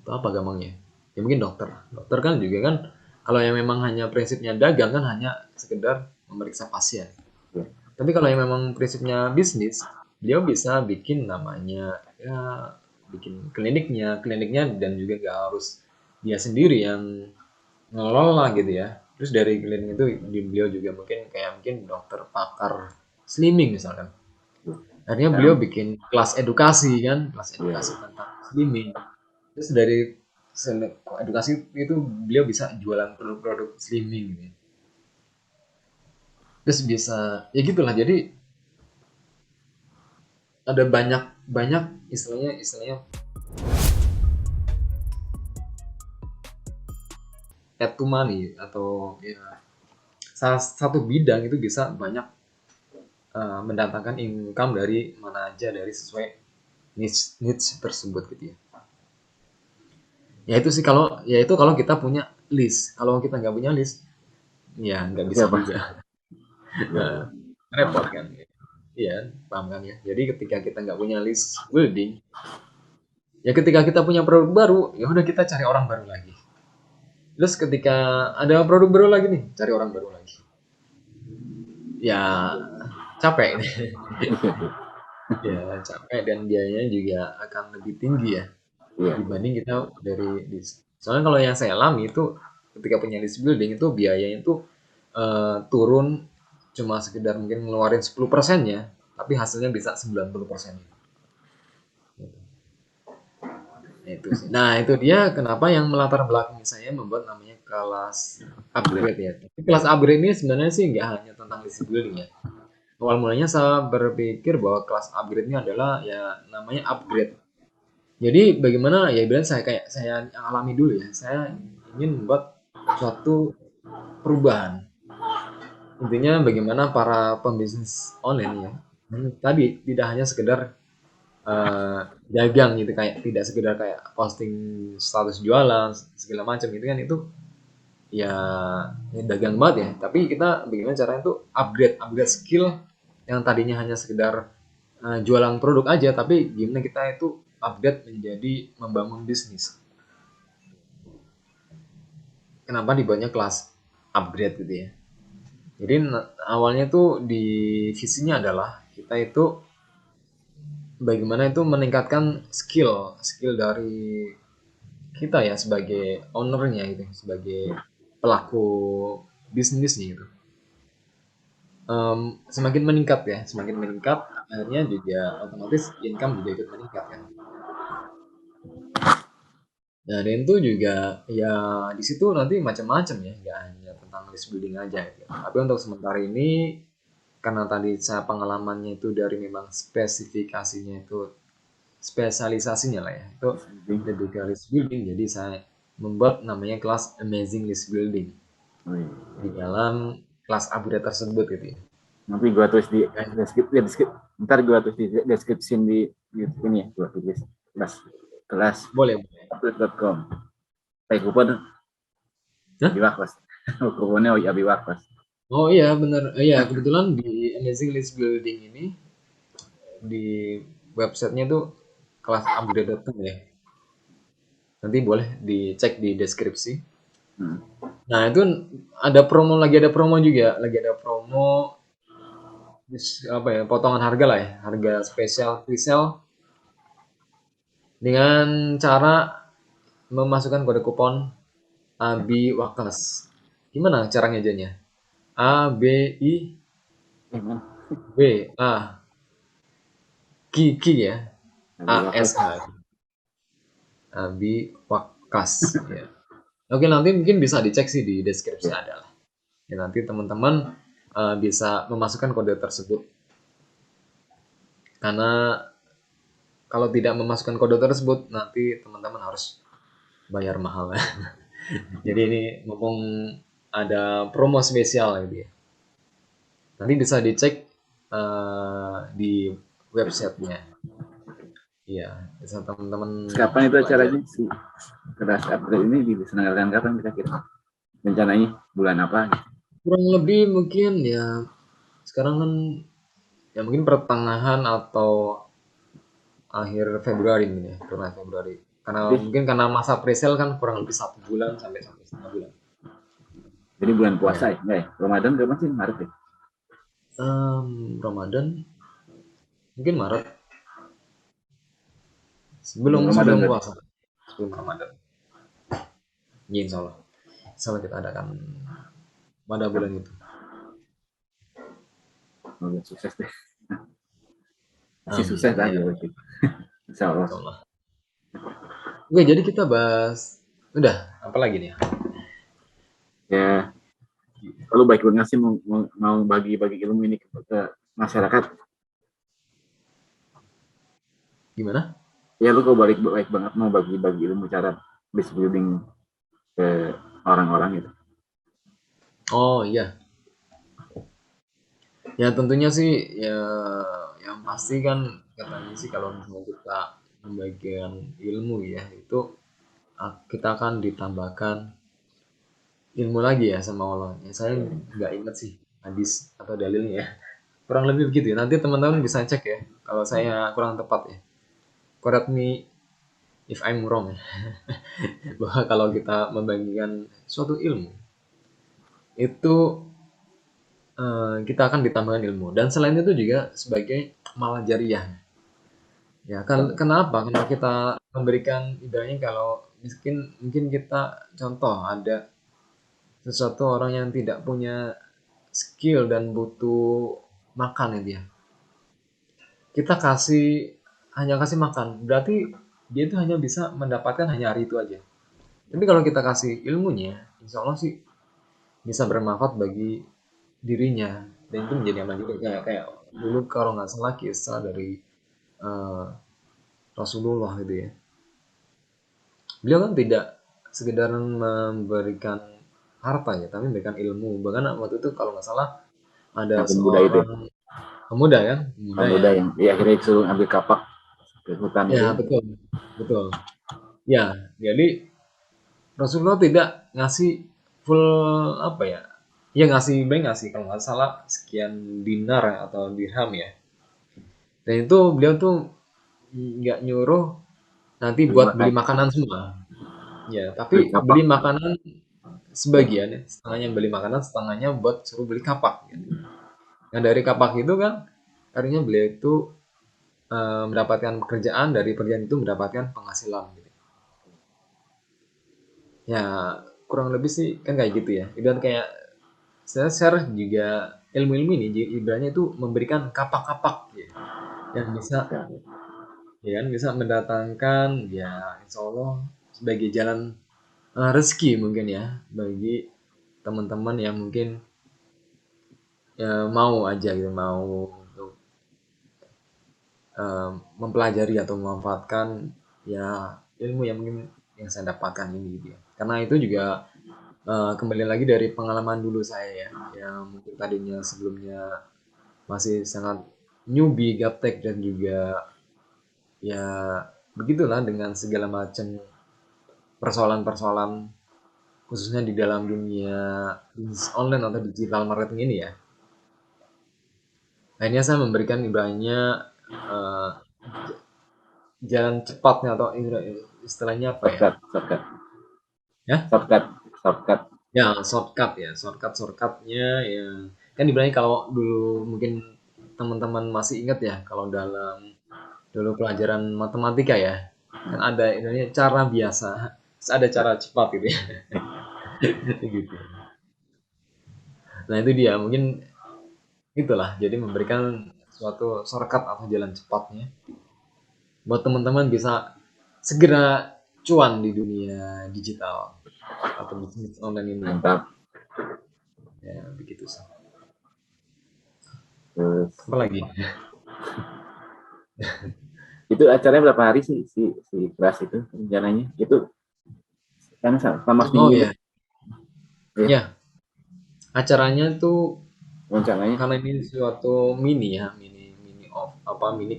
itu apa gampangnya, ya mungkin dokter kan juga kan, kalau yang memang hanya prinsipnya dagang kan hanya sekedar memeriksa pasien. Tapi kalau yang memang prinsipnya bisnis, dia bisa bikin namanya ya, bikin kliniknya dan juga nggak harus dia sendiri yang ngelola gitu ya. Terus dari klinik itu beliau juga mungkin dokter pakar slimming misalkan. Akhirnya beliau bikin kelas edukasi kan, kelas edukasi tentang slimming. Terus dari edukasi itu beliau bisa jualan produk-produk slimming gitu ya. Terus bisa ya gitulah. Jadi ada banyak banyak istilahnya add to money, atau ya salah satu bidang itu bisa banyak mendatangkan income dari mana aja, dari sesuai niche tersebut gitu ya. Ya itu sih, kalau kita punya list. Kalau kita nggak punya list, ya nggak bisa juga. Repot kan. Iya, paham kan ya. Jadi ketika kita nggak punya list building, Ya ketika kita punya produk baru, ya udah kita cari orang baru lagi. Terus ketika ada produk baru lagi nih, cari orang baru lagi. Ya capek nih. Ya capek dan biayanya juga akan lebih tinggi ya Iya. dibanding kita dari list. Soalnya kalau yang saya alami itu ketika punya list building itu biayanya itu turun cuma sekedar mungkin ngeluarin 10%-nya, tapi hasilnya bisa 90%. Itu sih. Nah, itu dia kenapa yang melatar belakangi saya membuat namanya kelas Upgrade. upgrade ya. Tapi kelas upgrade ini sebenarnya sih nggak hanya tentang list building ya. Awal mulanya saya berpikir bahwa kelas upgrade ini adalah ya namanya upgrade. Jadi bagaimana ya bilang saya kayak saya alami dulu ya. Saya ingin membuat suatu perubahan. Intinya bagaimana para pembisnis online ya. Tadi tidak hanya sekedar dagang gitu kayak tidak sekedar kayak posting status jualan segala macam gitu kan itu ya, ya dagang banget ya. Tapi kita bagaimana caranya tuh upgrade skill yang tadinya hanya sekedar jualan produk aja, tapi gimana kita itu upgrade menjadi membangun bisnis. Kenapa dibuatnya kelas upgrade gitu ya? Jadi awalnya tuh di visinya adalah kita itu bagaimana itu meningkatkan skill dari kita ya sebagai ownernya gitu, sebagai pelaku bisnisnya gitu. Semakin meningkat ya, semakin meningkat, akhirnya juga otomatis income juga ikut meningkat kan. Nah, dan itu juga ya di situ nanti macam-macam ya, nggak hanya tentang list building aja gitu. Tapi untuk sementara ini karena tadi saya pengalamannya itu dari memang spesifikasinya itu spesialisasinya lah ya, itu lebih ke list building, jadi saya membuat namanya kelas Amazing List Building di dalam kelas upgrade tersebut gitu ya. Nanti gua tulis di Dan, deskripsi, ntar gua tulis di deskripsi di YouTube ini ya, gua tulis kelas kelas boleh, boleh. upload.com. Kayak kupon Hah? di wakos. Kuponnya Abi wakos. Oh iya bener, iya kebetulan di Amazing List Building ini di websitenya tuh kelas upgrade.com ya. Nanti boleh dicek di deskripsi. Hmm. Nah itu ada promo, lagi ada promo juga, lagi ada promo apa ya, potongan harga lah ya, harga spesial free sale dengan cara memasukkan kode kupon ABI Wakas. Gimana cara ngejanya? A B I Emang W A K ya, Abi A S wakos. H. Abi Wakas ya. Oke, nanti mungkin bisa dicek sih di deskripsi Ya. ada lah. Ya, nanti teman-teman bisa memasukkan kode tersebut. Karena kalau tidak memasukkan kode tersebut, nanti teman-teman harus bayar mahal. Jadi ini mumpung ada promo spesial gitu ya. Nanti bisa dicek di websitenya. Iya, bisa teman-teman Kapan itu pelajari. acaranya si kelas upgrade ini diselenggarakan kapan kira-kira? Rencananya bulan apa? Kurang lebih mungkin ya sekarang kan ya mungkin pertengahan atau akhir Februari ini ya, pertengahan Februari. Karena Jadi, mungkin karena masa presale kan kurang lebih 1 bulan sampai 1,5 bulan. jadi bulan puasa Ya, ya? Enggak ya? Ramadan kapan sih? Maret ya? Ramadan mungkin Maret Sebelum sebelum Ramadan sebelum berarti. puasa, sebelum Ramadan. Ya, insya Allah kita adakan pada bulan itu. Semoga sukses deh. Masih sukses Amin lah ya, ya berarti. Insya Allah. insya Allah. Oke, jadi kita bahas udah apa lagi nih? Ya, lu baik banget sih mau bagi-bagi ilmu ini ke masyarakat. Gimana? Ya lu kok baik banget mau bagi-bagi ilmu cara base building ke orang-orang gitu. Oh iya, ya tentunya sih ya yang pasti kan katanya sih kalau misalnya kita membagikan ilmu ya itu kita akan ditambahkan ilmu lagi ya sama Allah. Ya, saya nggak ingat sih hadis atau dalilnya ya. Kurang lebih begitu ya. Nanti teman-teman bisa cek ya kalau saya kurang tepat ya. Correct me if I'm wrong ya, bahwa kalau kita membagikan suatu ilmu itu kita akan ditambahkan ilmu, dan selain itu juga sebagai malah jariah. Ya kan, kenapa? Karena kita memberikan ibaratnya, kalau mungkin kita contoh ada sesuatu orang yang tidak punya skill dan butuh makan itu ya. Kita hanya kasih makan, berarti dia itu hanya bisa mendapatkan hanya hari itu aja. Tapi kalau kita kasih ilmunya, insya Allah sih bisa bermanfaat bagi dirinya, dan itu menjadi amal juga. Kayak dulu kalau nggak salah kisah dari eh, Rasulullah gitu ya. Beliau kan tidak sekedar memberikan harta ya, tapi memberikan ilmu. Bahkan waktu itu kalau nggak salah ada Yang pemuda itu, seorang pemuda kan, pemuda pemuda yang yang ya, akhirnya disuruh ambil kapak ke hutan ya itu. betul, betul. Ya, jadi Rasulullah tidak ngasih full apa ya? Ya ngasih baik, ngasih kalau nggak salah sekian dinar ya, atau dirham ya. Dan itu beliau tuh nggak nyuruh nanti Beli buat makan, beli makanan semua. Ya, tapi beli kapak. beli makanan sebagian ya, setengahnya beli makanan, setengahnya buat suruh beli kapak. Gitu. Nah dari kapak itu kan, akhirnya beliau itu mendapatkan pekerjaan, dari pekerjaan itu mendapatkan penghasilan. Gitu. Ya kurang lebih sih kan kayak gitu ya. Dan kayak saya share juga ilmu-ilmu ini, ibaratnya itu memberikan kapak-kapak ya, yang bisa, Ya, ya kan, bisa mendatangkan ya insya Allah sebagai jalan rezeki mungkin ya, bagi teman-teman yang mungkin ya, mau aja gitu, mau untuk mempelajari atau memanfaatkan ya ilmu yang mungkin yang saya dapatkan ini gitu ya. Karena itu juga kembali lagi dari pengalaman dulu saya ya, yang mungkin tadinya sebelumnya masih sangat newbie, gaptek, dan juga ya begitulah dengan segala macam persoalan-persoalan, khususnya di dalam dunia bisnis online atau digital marketing ini ya. Akhirnya saya memberikan ibaratnya eh, jalan cepatnya, atau istilahnya apa ya? shortcut, shortcut, Ya, shortcut, shortcut. ya shortcut ya, shortcutnya ya. Kan ibaratnya kalau dulu mungkin teman-teman masih ingat ya, kalau dalam dulu pelajaran matematika ya, kan ada ini cara biasa, terus ada cara cepat gitu ya. Gitu. Nah itu dia mungkin itulah, jadi memberikan suatu shortcut atau jalan cepatnya buat teman-teman bisa segera cuan di dunia digital atau bisnis online ini. Mantap. Ya begitu sih. Terus Apalagi? itu acaranya berapa hari sih, si kelas itu rencananya? Itu kan selama Oh seminggu itu ya, ya ya acaranya tuh rencananya. karena ini suatu mini ya, mini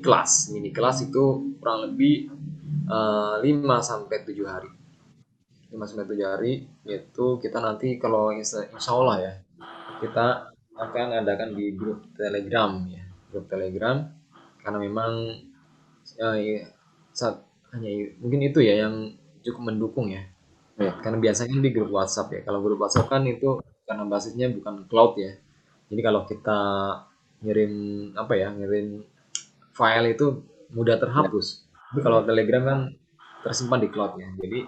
kelas itu kurang lebih 5 sampai 7 hari. 5 sampai 7 hari itu kita nanti, kalau insya Allah ya, kita akan adakan di grup Telegram ya, grup Telegram, karena memang ya, saat hanya mungkin itu ya yang cukup mendukung ya, Ya, karena biasanya di grup WhatsApp ya, kalau grup WhatsApp kan itu karena basisnya bukan cloud ya, jadi kalau kita ngirim apa ya, ngirim file itu mudah ya, terhapus. Tapi kalau Telegram kan tersimpan di cloud ya, jadi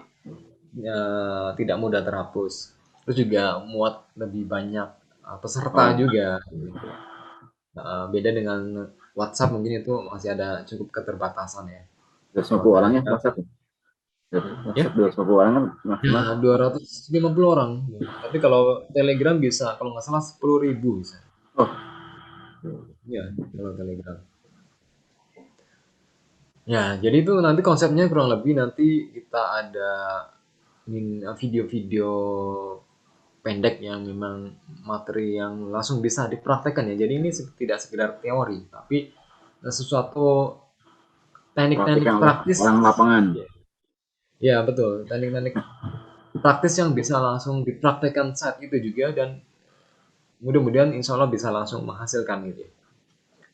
tidak mudah terhapus. Terus juga muat lebih banyak peserta oh, juga. Beda dengan WhatsApp, mungkin itu masih ada cukup keterbatasan ya. Kalau 250 orang ya Telegram WhatsApp ya. ya, WhatsApp 250 orang kan ya maksimal. 250 orang. Tapi kalau Telegram bisa, kalau nggak salah 10.000 bisa. Oh, Ya, kalau Telegram. Ya, jadi itu nanti konsepnya kurang lebih, nanti kita ada video-video pendek yang memang materi yang langsung bisa dipraktekkan ya. Jadi ini tidak sekedar teori, tapi sesuatu teknik-teknik praktikan oleh praktis. orang lapangan. Ya, betul. Teknik-teknik praktis yang bisa langsung dipraktekkan saat itu juga, dan mudah-mudahan insya Allah bisa langsung menghasilkan gitu ya.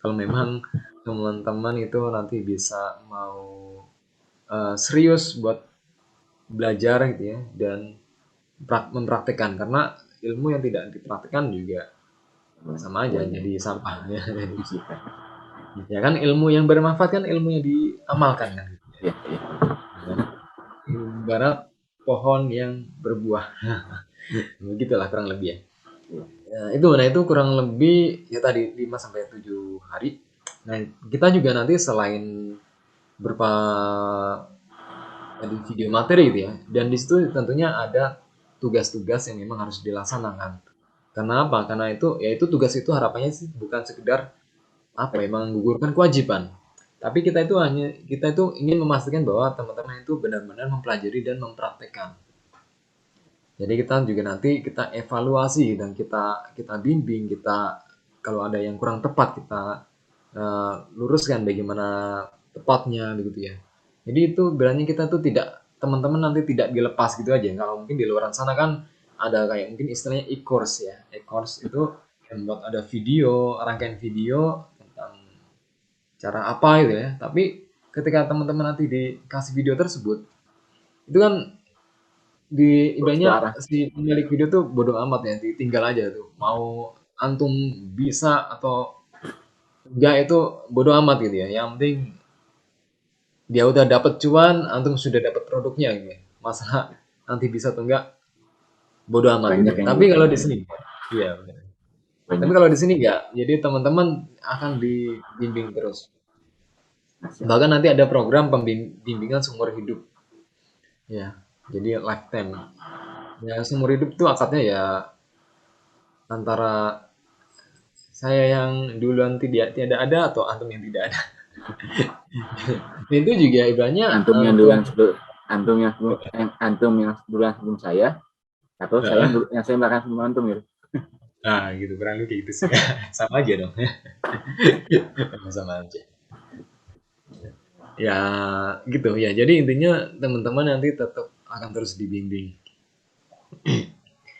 Kalau memang teman-teman itu nanti bisa mau serius buat belajar gitu ya, dan mempraktekkan, karena ilmu yang tidak dipraktekkan juga sama aja jadi sampah ya. Ya kan, ilmu yang bermanfaat kan ilmu yang diamalkan kan gitu Iya, iya. ya. Ibarat pohon yang berbuah. Begitulah kurang lebih ya. Iya. Nah itu kurang lebih ya tadi 5 sampai 7 hari. Nah, kita juga nanti selain berupa tadi video materi gitu ya, dan di situ tentunya ada tugas-tugas yang memang harus dilaksanakan. Karena apa? Karena itu tugas itu harapannya sih bukan sekedar apa ya, menggugurkan kewajiban. Tapi kita itu ingin memastikan bahwa teman-teman itu benar-benar mempelajari dan mempraktekkan. Jadi kita juga nanti kita evaluasi dan kita bimbing, kita kalau ada yang kurang tepat kita luruskan bagaimana tepatnya begitu ya. Jadi itu berarti kita tuh tidak, teman-teman nanti tidak dilepas gitu aja. Kalau mungkin di luar sana kan ada kayak mungkin istilahnya e-course ya. E-course itu yang buat ada video, rangkaian video tentang cara apa gitu ya. Tapi ketika teman-teman nanti dikasih video tersebut, itu kan di ibaratnya Searah. si pemilik video tuh bodoh amat ya, ditinggal aja tuh. Mau antum bisa atau enggak itu bodoh amat gitu ya. Yang penting dia udah dapet cuan, antum sudah dapet produknya gitu ya. Masalah nanti bisa atau enggak bodoh amat gitu. Banyak yang Tapi gitu. kalau di sini, iya benar. Tapi Banyak. kalau di sini enggak, jadi teman-teman akan dibimbing terus. Masya Bahkan Allah. nanti ada program pembimbingan seumur hidup. Ya, jadi lifetime. Ya, seumur hidup tuh akadnya ya antara saya yang duluan tiada ada atau antum yang tidak ada. Itu juga ibaratnya Antum yang duluan program. sebelum antum yang duluan sebelum saya, atau saya yang saya makan sebelum antum gitu. Nah, gitu kurang lebih gitu sih. Sama aja dong. Sama aja. Ya, gitu ya. Jadi intinya teman-teman nanti tetap akan terus dibimbing.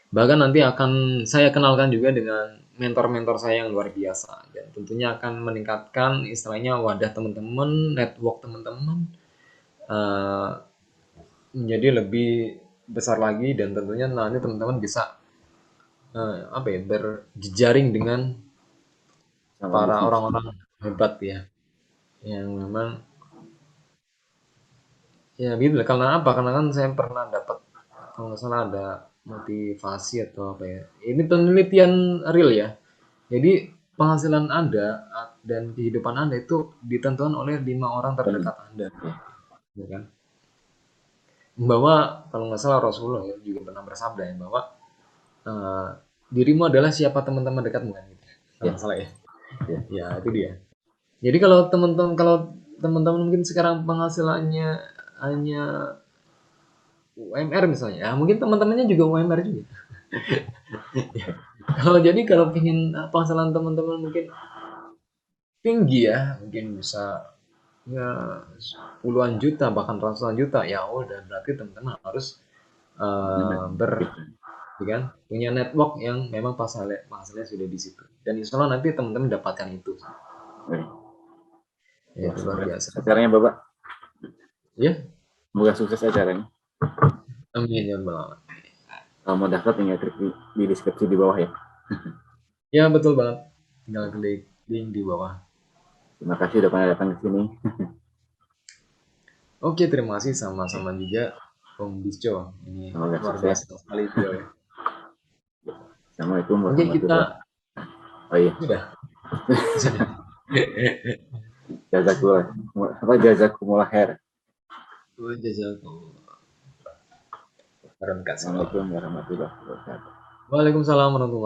Bahkan nanti akan saya kenalkan juga dengan mentor-mentor saya yang luar biasa, dan tentunya akan meningkatkan istilahnya wadah teman-teman, network teman-teman eh, menjadi lebih besar lagi, dan tentunya nanti teman-teman bisa apa ya, berjejaring dengan Sama para bisnis. orang-orang hebat ya, yang memang ya gitu lah. Karena apa? Karena kan saya pernah dapat, kalau nggak salah ada motivasi atau apa ya. Ini penelitian real ya. Jadi penghasilan Anda dan kehidupan Anda itu ditentukan oleh 5 orang Teman. terdekat Anda, Ya. ya kan? Bahwa kalau nggak salah Rasulullah ya juga pernah bersabda ya, bahwa eh, dirimu adalah siapa teman-teman dekatmu kan gitu. Kalau Ya. nggak salah ya. Ya. Ya itu dia. Jadi kalau teman-teman mungkin sekarang penghasilannya hanya UMR misalnya, ya mungkin teman-temannya juga UMR juga. Kalau pingin penghasilan teman-teman mungkin tinggi ya, mungkin bisa ya puluhan juta bahkan ratusan juta, ya udah berarti teman-teman harus Benar. eh, ber ya kan, punya network yang memang pasalnya sudah di situ, dan insya Allah nanti teman-teman dapatkan itu ya, Ya, itu luar sukses biasa acaranya Bapak. ya. Semoga sukses acaranya. Amin ya Allah. Kalau mau daftar tinggal klik di deskripsi di bawah ya. Ya betul banget, tinggal klik link di bawah. Terima kasih udah pernah datang ke sini. Oke, terima kasih sama-sama juga Om Bisco, ini Semoga luar sukses. biasa sekali beliau ya. Assalamualaikum Mungkin kita warahmatullahi. Oh iya. sudah. Jazakumullah. Apa jazakumullah khair. Jazakallah. Assalamualaikum warahmatullahi wabarakatuh. Waalaikumsalam warahmatullahi